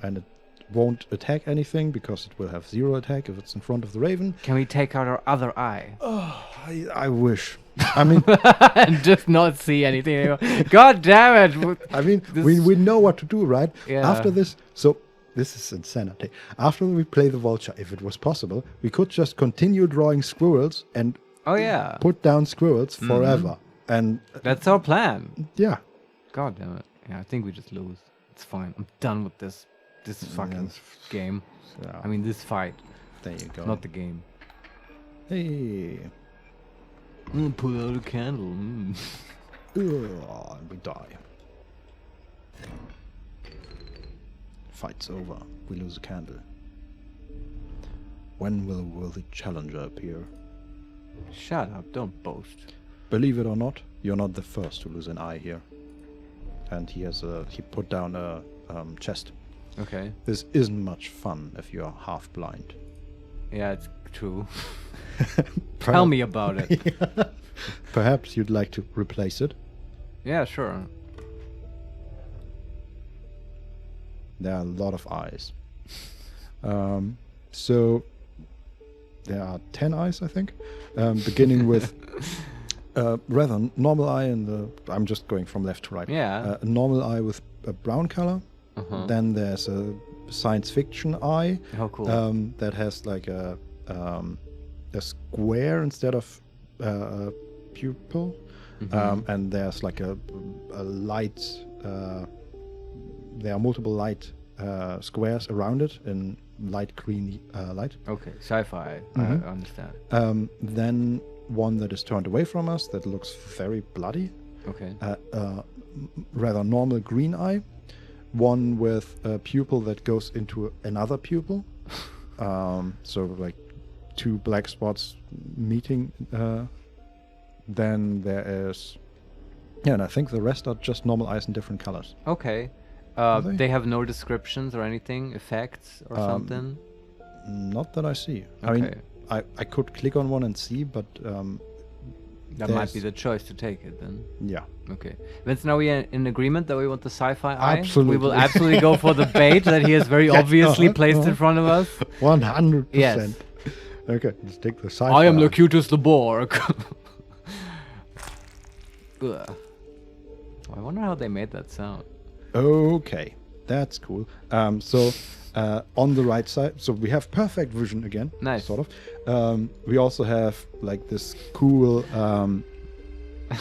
And it won't attack anything because it will have 0 attack if it's in front of the raven. Can we take out our other eye? Oh, I wish. I mean, and just not see anything anymore. God damn it! I mean, we know what to do, right? Yeah. After this, so this is insanity. After we play the vulture, if it was possible, we could just continue drawing squirrels and put down squirrels forever. And that's our plan. Yeah. God damn it! Yeah, I think we just lose. It's fine. I'm done with this fucking game. So, I mean, this fight. there you go. Not the game. Hey. Pull out a candle. And we die. Fight's over. We lose a candle. When will a worthy challenger appear? Shut up! Don't boast. Believe it or not, you're not the first to lose an eye here. And he put down a chest. Okay. This isn't much fun if you're half blind. Yeah, it's true. Tell me about it. Perhaps you'd like to replace it. Yeah, sure. There are a lot of eyes. So there are 10 eyes, I think, beginning with rather normal eye in the. I'm just going from left to right. Yeah. A normal eye with a brown color. Then there's a science fiction eye. Oh, cool. That has like a square instead of a pupil. And there's like a light. There are multiple light squares around it in light green light. Okay, sci-fi. I understand. Then one that is turned away from us that looks very bloody. Okay. Rather normal green eye. One with a pupil that goes into another pupil. So like 2 black spots meeting. Then there is... Yeah, and I think the rest are just normal eyes in different colors. Okay. They have no descriptions or anything, effects or something? Not that I see. Okay. I mean, I could click on one and see, but... that might be the choice to take it then. Yeah. Okay. Vincent, are we in agreement that we want the sci-fi eye? Absolutely. We will absolutely go for the bait that he has very obviously placed in front of us. 100%. Yes. Okay, let's take the sci-fi. I am Locutus the Borg. Ugh. I wonder how they made that sound. Okay, that's cool. So on the right side, so we have perfect vision again. Nice. Sort of. We also have like this cool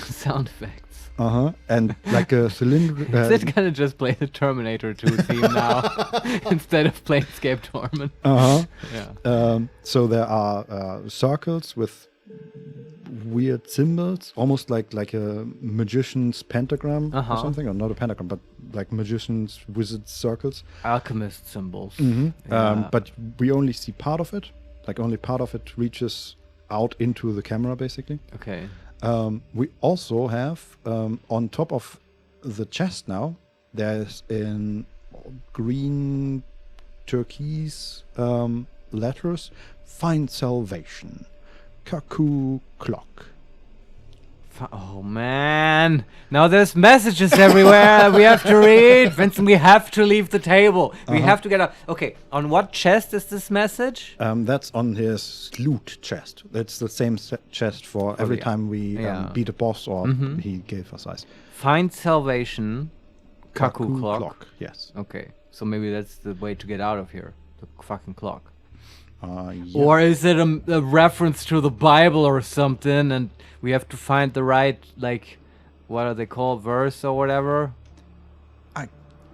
sound effects. And like a cylinder. Is it gonna just play the Terminator 2 theme now instead of Planescape Torment? Yeah. So there are circles with weird symbols, almost like a magician's pentagram or something, or not a pentagram, but like magician's wizard circles. Alchemist symbols. But we only see part of it. Like only part of it reaches out into the camera, basically. Okay. We also have on top of the chest now, there's in green turquoise letters, find salvation. Cuckoo clock. Oh man! Now there's messages everywhere we have to read. Vincent, we have to leave the table. We have to get out. Okay, on what chest is this message? That's on his loot chest. That's the same chest for every time we beat a boss or he gave us ice. Find salvation. Cuckoo clock. Yes. Okay, so maybe that's the way to get out of here. The fucking clock. Yeah. Or is it a reference to the Bible or something, and we have to find the right, like, what are they called, verse or whatever?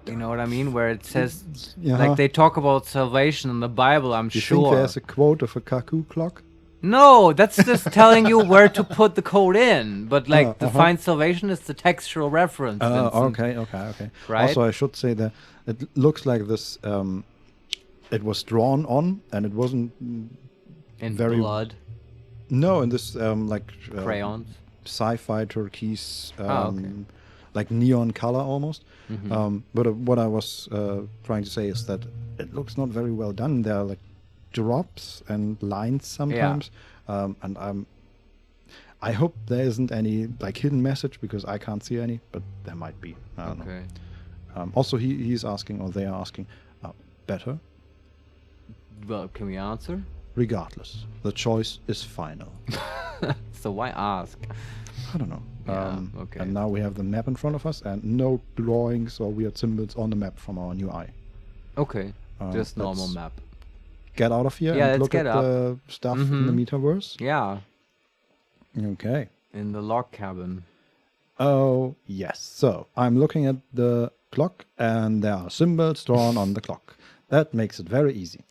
You know what I mean? Where it says, like, they talk about salvation in the Bible, I'm sure. You think there's a quote of a cuckoo clock? No, that's just telling you where to put the code in. But like the find salvation is the textual reference. Okay. Right? Also, I should say that it looks like this. It was drawn on, and it wasn't in very blood. No, in this Crayons. sci-fi turquoise, okay. like neon color almost. Mm-hmm. But what I was trying to say is that it looks not very well done. There are like drops and lines sometimes, and I hope there isn't any like hidden message because I can't see any, but there might be. I don't know. Also, he's asking, or they are asking, better. Well, can we answer? Regardless, the choice is final. So why ask? I don't know. Yeah, okay. And now we have the map in front of us, and no drawings or weird symbols on the map from our new eye. Okay, just normal map. Get out of here and look at the stuff in the metaverse. Yeah. Okay. In the log cabin. Oh, yes. So I'm looking at the clock, and there are symbols drawn on the clock. That makes it very easy.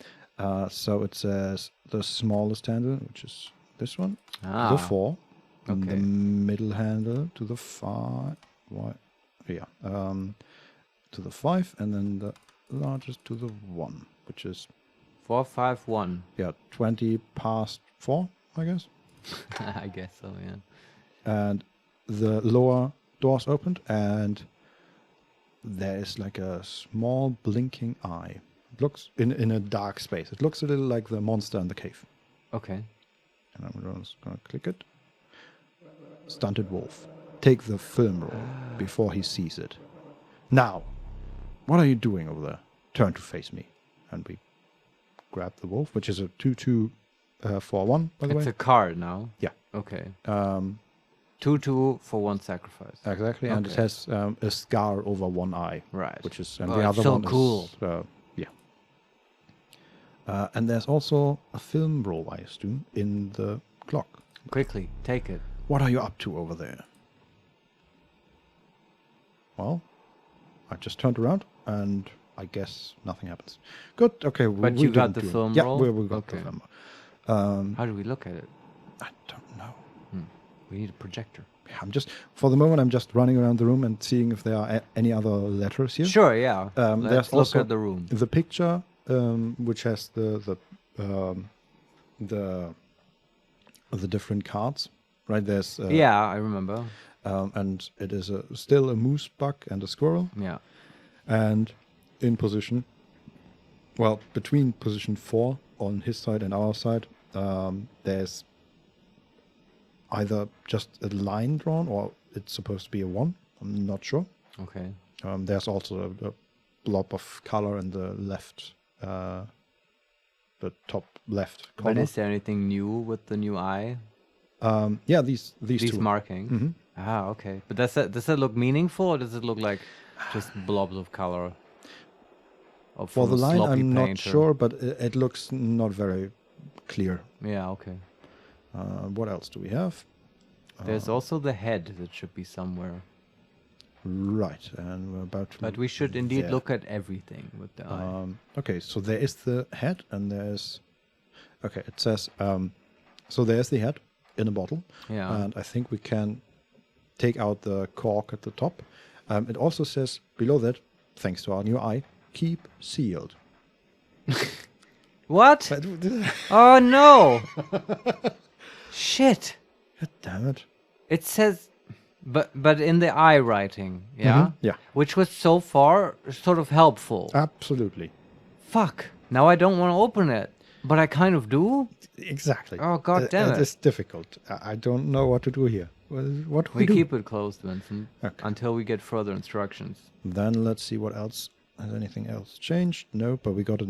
So it says the smallest handle, which is this one, to the 4. Okay. The middle handle to the 5. To the 5, and then the largest to the 1, which is 4, 5, 1. Yeah, 20 past 4, I guess. I guess so, yeah. And the lower doors opened, and there is like a small blinking eye. It looks in a dark space. It looks a little like the monster in the cave. Okay. And I'm just gonna click it. Stunted wolf. Take the film roll before he sees it. Now, what are you doing over there? Turn to face me. And we grab the wolf, which is a 2/2/4/1, by the way. It's a card now? Yeah. Okay. 2/2 for 1 sacrifice. Exactly, and it has a scar over one eye. Right. Which is, and Oh, the other so one cool. is, and there's also a film roll, I assume, in the clock. Quickly, take it. What are you up to over there? Well, I just turned around, and I guess nothing happens. Good, okay. But you got the film roll? Yeah, we got the film roll. How do we look at it? I don't know. We need a projector. For the moment, I'm just running around the room and seeing if there are any other letters here. Sure, yeah. There's Let's look also at the room. The picture, which has the different cards, right? There's yeah, I remember. and it is still a moose buck and a squirrel. Yeah. And in position, well, between position 4 on his side and our side, there's either just a line drawn or it's supposed to be a 1. I'm not sure. Okay. There's also a blob of color in the left, the top left corner. But is there anything new with the new eye? Yeah, these two markings. Mm-hmm. Ah, okay. But does that look meaningful, or does it look like just blobs of color? For the line, I'm not sure, but it looks not very clear. Yeah, okay. What else do we have? There's also the head that should be somewhere. Right, and we're about to... But we should indeed look at everything with the eye. Okay, so there is the head, and there's... Okay, it says... so there's the head in a bottle. Yeah. And I think we can take out the cork at the top. It also says below that, thanks to our new eye, keep sealed. What? Oh, no! Shit! God damn it. It says... But in the eye writing, yeah? Mm-hmm. Yeah. Which was so far sort of helpful. Absolutely. Fuck. Now I don't want to open it. But I kind of do? Exactly. Oh, god damn it. It's difficult. I don't know what to do here. What do we do? keep it closed, Vincent, okay. Until we get further instructions. Then let's see what else. Has anything else changed? No, but we got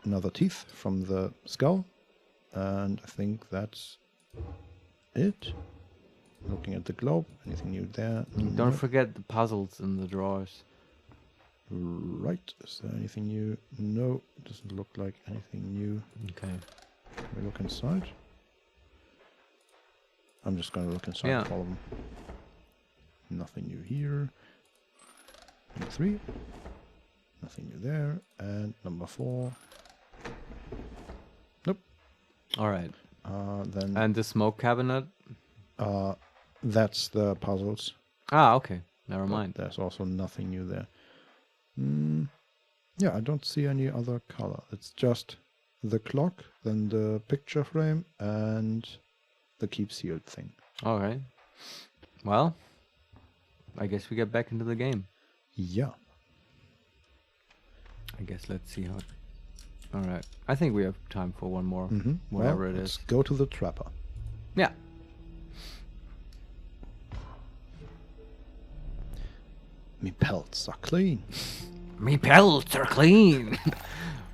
another teeth from the skull. And I think that's it. Looking at the globe. Anything new there? Don't forget the puzzles in the drawers. Right. Is there anything new? No, it doesn't look like anything new. Okay. Can we look inside? I'm just going to look inside all of them. Nothing new here. Number 3. Nothing new there. And number 4. Nope. All right. Then And the smoke cabinet? that's the puzzles. Ah, okay. Never mind. There's also nothing new there. Yeah, I don't see any other color. It's just the clock, then the picture frame, and the keep sealed thing. All right. Well, I guess we get back into the game. Yeah. I guess let's see how... All right. I think we have time for one more, whatever it let's is. go to the trapper. Yeah. Me pelts are clean. Me pelts are clean.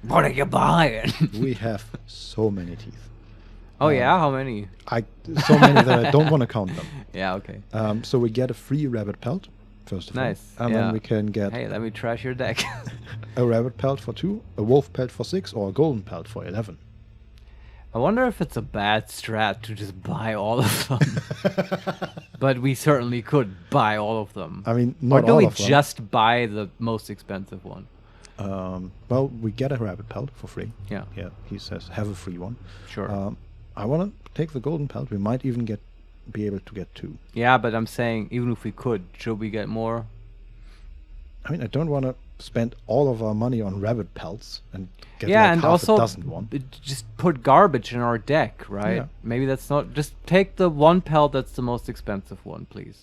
What are you buying? We have so many teeth. Oh yeah, how many? So many that I don't want to count them. Yeah, okay. So we get a free rabbit pelt, first of all. Nice. And then we can get Hey, let me trash your deck. a rabbit pelt for 2, a wolf pelt for 6, or a golden pelt for 11. I wonder if it's a bad strat to just buy all of them. But we certainly could buy all of them. I mean, or not do all we of them. just buy the most expensive one? Well, we get a rabbit pelt for free. Yeah. Yeah, he says have a free one. Sure. I want to take the golden pelt. We might even be able to get 2. Yeah, but I'm saying even if we could, should we get more? I mean, I don't want to spend all of our money on rabbit pelts and get Yeah, like and half also a dozen one. just put garbage in our deck, right? Yeah. Maybe that's not... Just take the one pelt that's the most expensive one, please.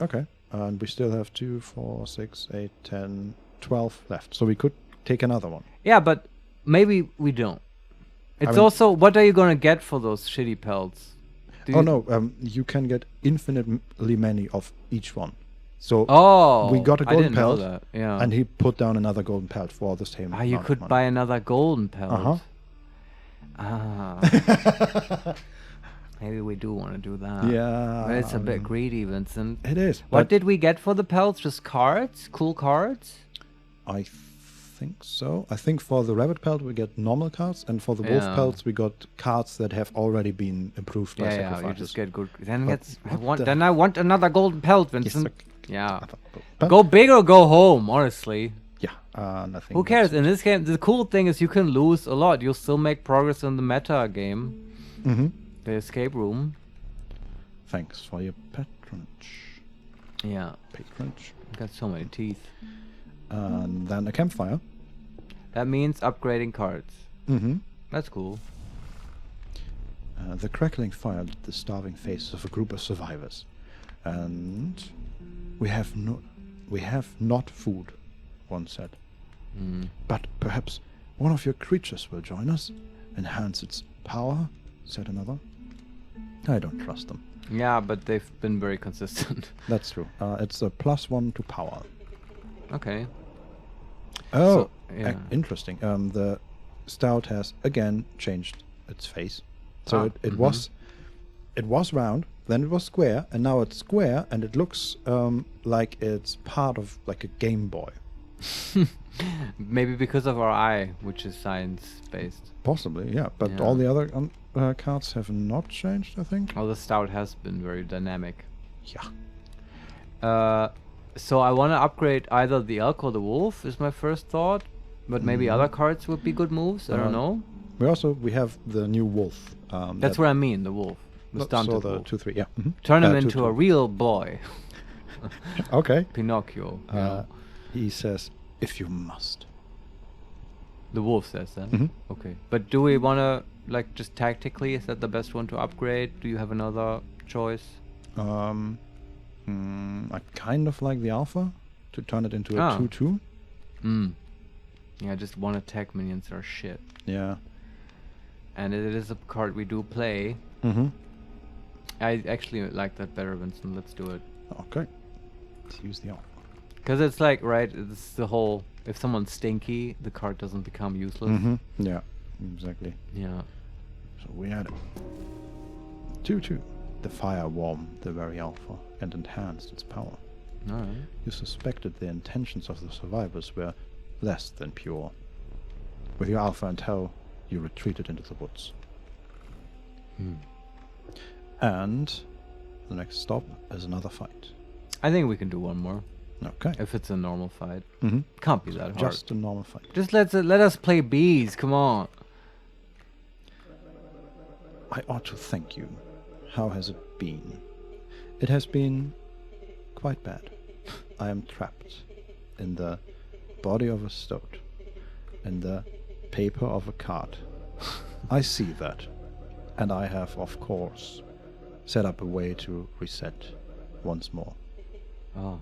Okay. And we still have 2, 4, 6, 8, 10, 12 left. So we could take another one. Yeah, but maybe we don't. It's mean- also... What are you going to get for those shitty pelts? Do Oh, you- no. You can get infinitely many of each one. So Oh, we got a I golden didn't know pelt, that. Yeah. and he put down another golden pelt for the same Ah, you amount of could money. buy another golden pelt. Uh-huh. Ah. Maybe we do want to do that. Yeah. But it's a bit greedy, Vincent. It is. What but did we get for the pelts? Just cards? Cool cards? I think so. I think for the rabbit pelt we get normal cards, and for the wolf Yeah. pelts we got cards that have already been improved by Yeah, sacrifices. you just get good. Then But it's, what the- I want another golden pelt, Yes, Vincent. okay. Yeah. But- Go big or go home, honestly. Yeah, nothing. Who cares? In this game, the cool thing is you can lose a lot. You'll still make progress in the meta game. Mm-hmm. The escape room. Thanks for your patronage. Yeah. Patronage. Got so many teeth. And then a campfire. That means upgrading cards. Mm-hmm. That's cool. The crackling fire lit the starving faces of a group of survivors. And we have not food, one said. But perhaps one of your creatures will join us, enhance its power, said another. I don't trust them. Yeah, but they've been very consistent. That's true. It's a +1 to power. Okay. Oh, So, yeah. interesting. The stout has again changed its face. So Ah, it was round, then it was square, and now it's square, and it looks like it's part of like a Game Boy. Maybe because of our eye, which is science-based. Possibly, yeah. But Yeah. all the other cards have not changed, I think. Oh, the stout has been very dynamic. Yeah. So I want to upgrade either the elk or the wolf, is my first thought. But maybe other cards would be good moves. I don't know. We have the new wolf. That's what I mean, the wolf. The so stunted the wolf. 2/3, yeah. Mhm. Turn him 2/2. into a real boy. Okay. Pinocchio. you know. He says, if you must. The wolf says that. Mhm. Okay. But do we want to, like, just tactically, is that the best one to upgrade? Do you have another choice? I kind of like the alpha to turn it into a 2/2. Yeah, just one attack minions are shit. Yeah. And it is a card we do play. Mm-hmm. I actually like that better, Vincent. Let's do it. Okay. Let's use the alpha. Because it's like, right, it's the whole, if someone's stinky, the card doesn't become useless. Mm-hmm. Yeah, exactly. Yeah. So we added 2/2. The fire warmed the very alpha and enhanced its power. Alright. You suspected the intentions of the survivors were less than pure. With your alpha and hell, you retreated into the woods. And the next stop is another fight. I think we can do one more. Okay. If it's a normal fight. Mm-hmm. Can't be that hard. Just a normal fight. Just let us play bees, come on. I ought to thank you. How has it been? It has been quite bad. I am trapped in the body of a stoat, in the paper of a card. I see that, and I have, of course, set up a way to reset once more. Oh. ...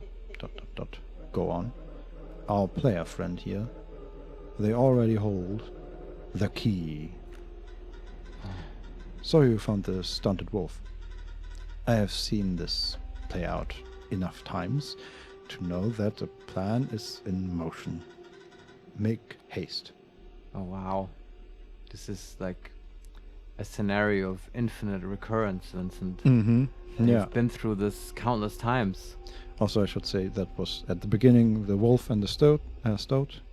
Go on. Our player friend here, they already hold the key. So you found the stunted wolf. I have seen this play out enough times to know that the plan is in motion. Make haste. Oh wow. This is like a scenario of infinite recurrence, Vincent. Mm-hmm. Yeah. You've been through this countless times. Also, I should say that was at the beginning the wolf and the stoat,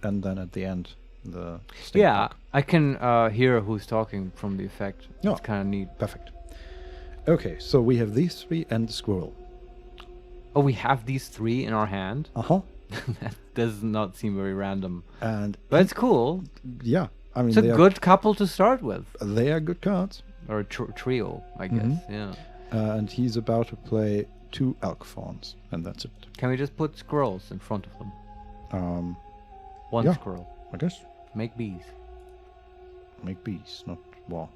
and then at the end the stink Yeah, bug. I can hear who's talking from the effect. Oh. It's kind of neat. Perfect. Okay, so we have these three and the squirrel. Oh, we have these three in our hand? Uh-huh. That does not seem very random. And But it's cool. yeah, I mean, It's a good couple to start with. They are good cards. Or a trio, I guess. Yeah. And he's about to play 2 elk fawns, and that's it. Can we just put squirrels in front of them? One yeah. squirrel. I guess. Make bees. Make bees, not war.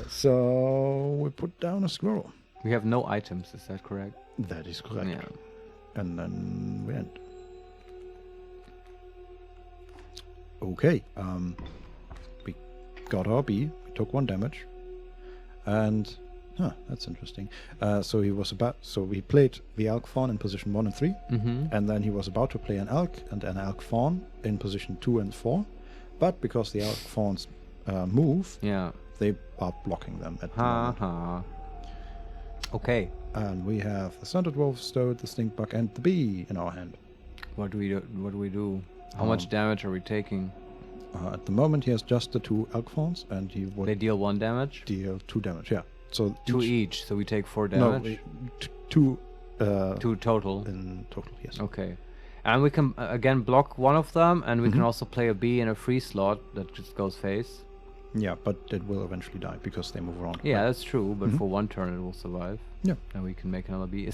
So we put down a squirrel. We have no items, is that correct? That is correct. Yeah. And then we end. Okay. We got our bee. We took 1 damage. And that's interesting. So we played the elk fawn in position 1 and 3, and then he was about to play an elk and an elk fawn in position 2 and 4, but because the elk fawns move, they are blocking them at the moment. Okay. And we have the stunted wolf, stoat, the stink bug, and the bee in our hand. What do we do? How much damage are we taking? At the moment, he has just the 2 elk fawns, and he would They deal 1 damage? deal 2 damage. Yeah. So 2 each, so we take 4 damage? No, 2 2 total. in total, yes. Okay. And we can again block one of them, and we can also play a bee in a free slot that just goes face. Yeah, but it will eventually die because they move around. Yeah, that's true, but for 1 turn it will survive. Yeah. And we can make another bee.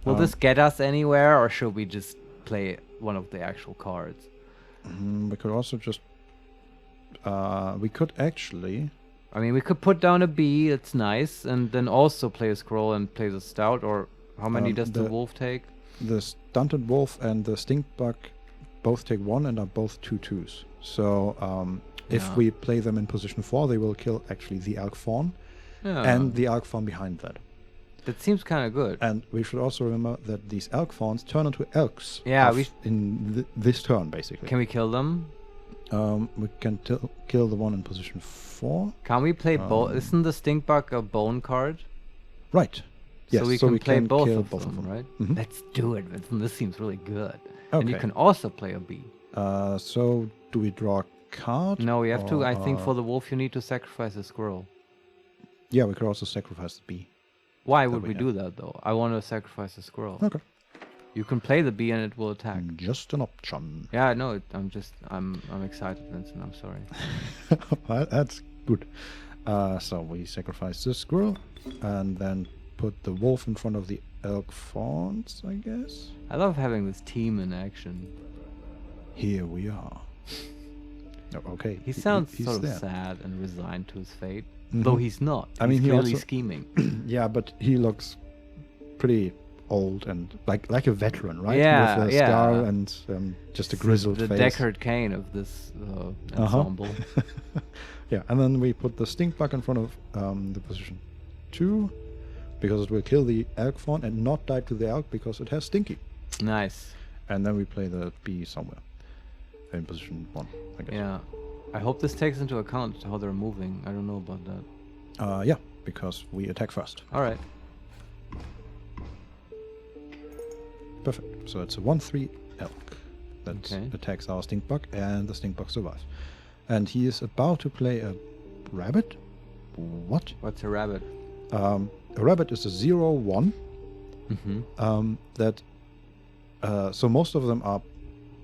Will this get us anywhere, or should we just play one of the actual cards? We could also just... we could actually... I mean, we could put down a bee, that's nice, and then also play a scroll and play the stout, or how many does the wolf take? The stunted wolf and the stink bug both take 1 and are both 2/2s. So if we play them in position 4, they will kill actually the elk fawn and the elk fawn behind that. That seems kind of good. And we should also remember that these elk fawns turn into elks. Yeah, in this turn, basically. Can we kill them? We can kill the one in position 4. Can we play both? Isn't the stink bug a bone card? Right. Yes, so we can play both of them, right? Mm-hmm. Let's do it, Vincent. This seems really good. Okay. And you can also play a bee. So do we draw a card? No, we have to. I think for the wolf you need to sacrifice a squirrel. Yeah, we could also sacrifice the bee. Why would we do that though? I want to sacrifice a squirrel. Okay. You can play the bee and it will attack. Just an option. Yeah, no, I'm excited, Vincent. I'm sorry. That's good. So we sacrifice the squirrel and then put the wolf in front of the elk fawns, I guess. I love having this team in action. Here we are. Oh, okay. He sounds he's sort of there. sad and resigned to his fate, though he's not. I mean, he's he clearly also- scheming. Yeah, but he looks pretty old and like a veteran, right? Yeah, with a yeah. scar and just a grizzled The face. Deckard Cain of this ensemble. Yeah, and then we put the stink bug in front of the position 2 because it will kill the elk fawn and not die to the elk because it has stinky. Nice. And then we play the bee somewhere in position 1, I guess. Yeah. I hope this takes into account how they're moving. I don't know about that. Yeah, because we attack first. All right. Perfect. So it's a 1/3 elk that attacks our stink bug, and the stink bug survives. And he is about to play a rabbit. What? What's a rabbit? A rabbit is a 0/1. So most of them are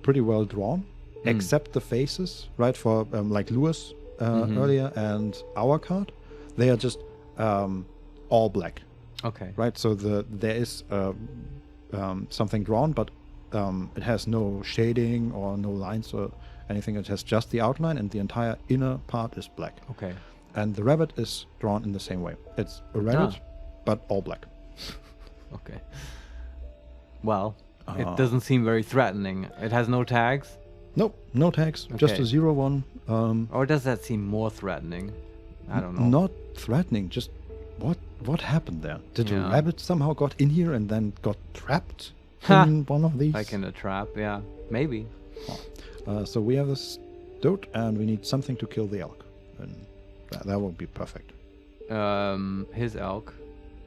pretty well drawn, except the faces, right? For like Lewis, earlier and our card, they are just all black. Okay. Right. So there is something drawn, but it has no shading or no lines or anything. It has just the outline, and the entire inner part is black. Okay. And the rabbit is drawn in the same way. It's a rabbit, but all black. Okay. Well, it doesn't seem very threatening. It has no tags? Nope, no tags. Okay. Just a 0-1. Or does that seem more threatening? I don't know. Not threatening. Just what happened there? Did a rabbit somehow got in here and then got trapped in one of these? Like in a trap, yeah. Maybe. So we have this stoat, and we need something to kill the elk. And that would be perfect. His elk?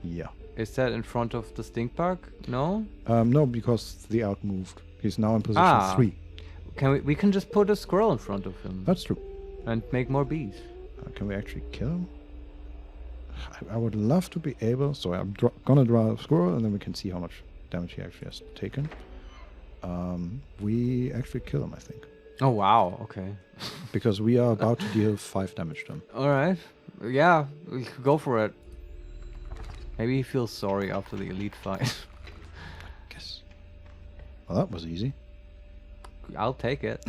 Yeah. Is that in front of the stink bug? No? No, because the elk moved. He's now in position 3. We can just put a squirrel in front of him. That's true. And make more bees. Can we actually kill him? I would love to be able, so I'm gonna draw a squirrel, and then we can see how much damage he actually has taken. We actually kill him, I think. Oh, wow, okay. Because we are about to deal 5 damage to him. Alright. Yeah, we could go for it. Maybe he feels sorry after the elite fight. Guess. Well, that was easy. I'll take it.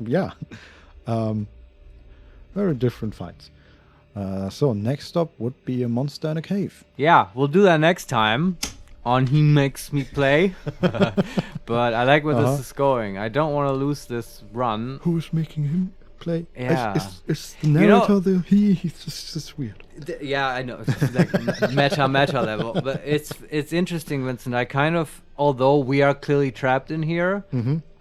Yeah. Very different fights. So next up would be a monster in a cave. Yeah, we'll do that next time on HeMakesMePlay. But I like where this is going. I don't want to lose this run. Who's making him play? Yeah. Is the narrator he's just weird. Yeah, I know. It's like meta level. But it's interesting, Vincent. I kind of, although we are clearly trapped in here,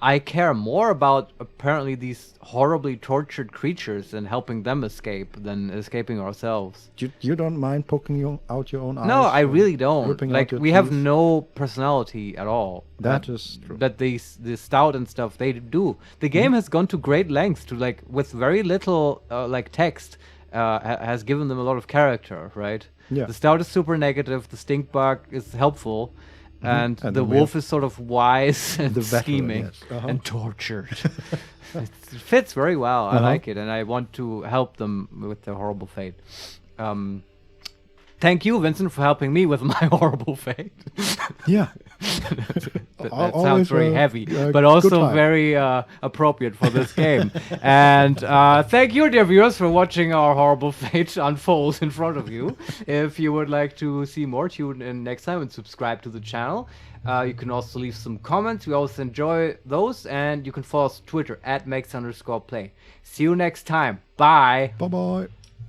I care more about apparently these horribly tortured creatures and helping them escape than escaping ourselves. You don't mind poking out your own eyes? No, I really don't. Like, we have teeth? No personality at all. That is true. That the stout and stuff, they do. The game has gone to great lengths to, like, with very little, like, text, has given them a lot of character, right? Yeah. The stout is super negative, the stink bug is helpful, and the wolf is sort of wise and scheming and tortured. It fits very well. I like it, and I want to help them with their horrible fate. Thank you, Vincent, for helping me with my horrible fate. Yeah. that sounds very heavy, but also very appropriate for this game. And thank you, dear viewers, for watching our horrible fate unfold in front of you. If you would like to see more, tune in next time and subscribe to the channel. You can also leave some comments. We always enjoy those. And you can follow us on Twitter @makes_play. See you next time. Bye. Bye-bye.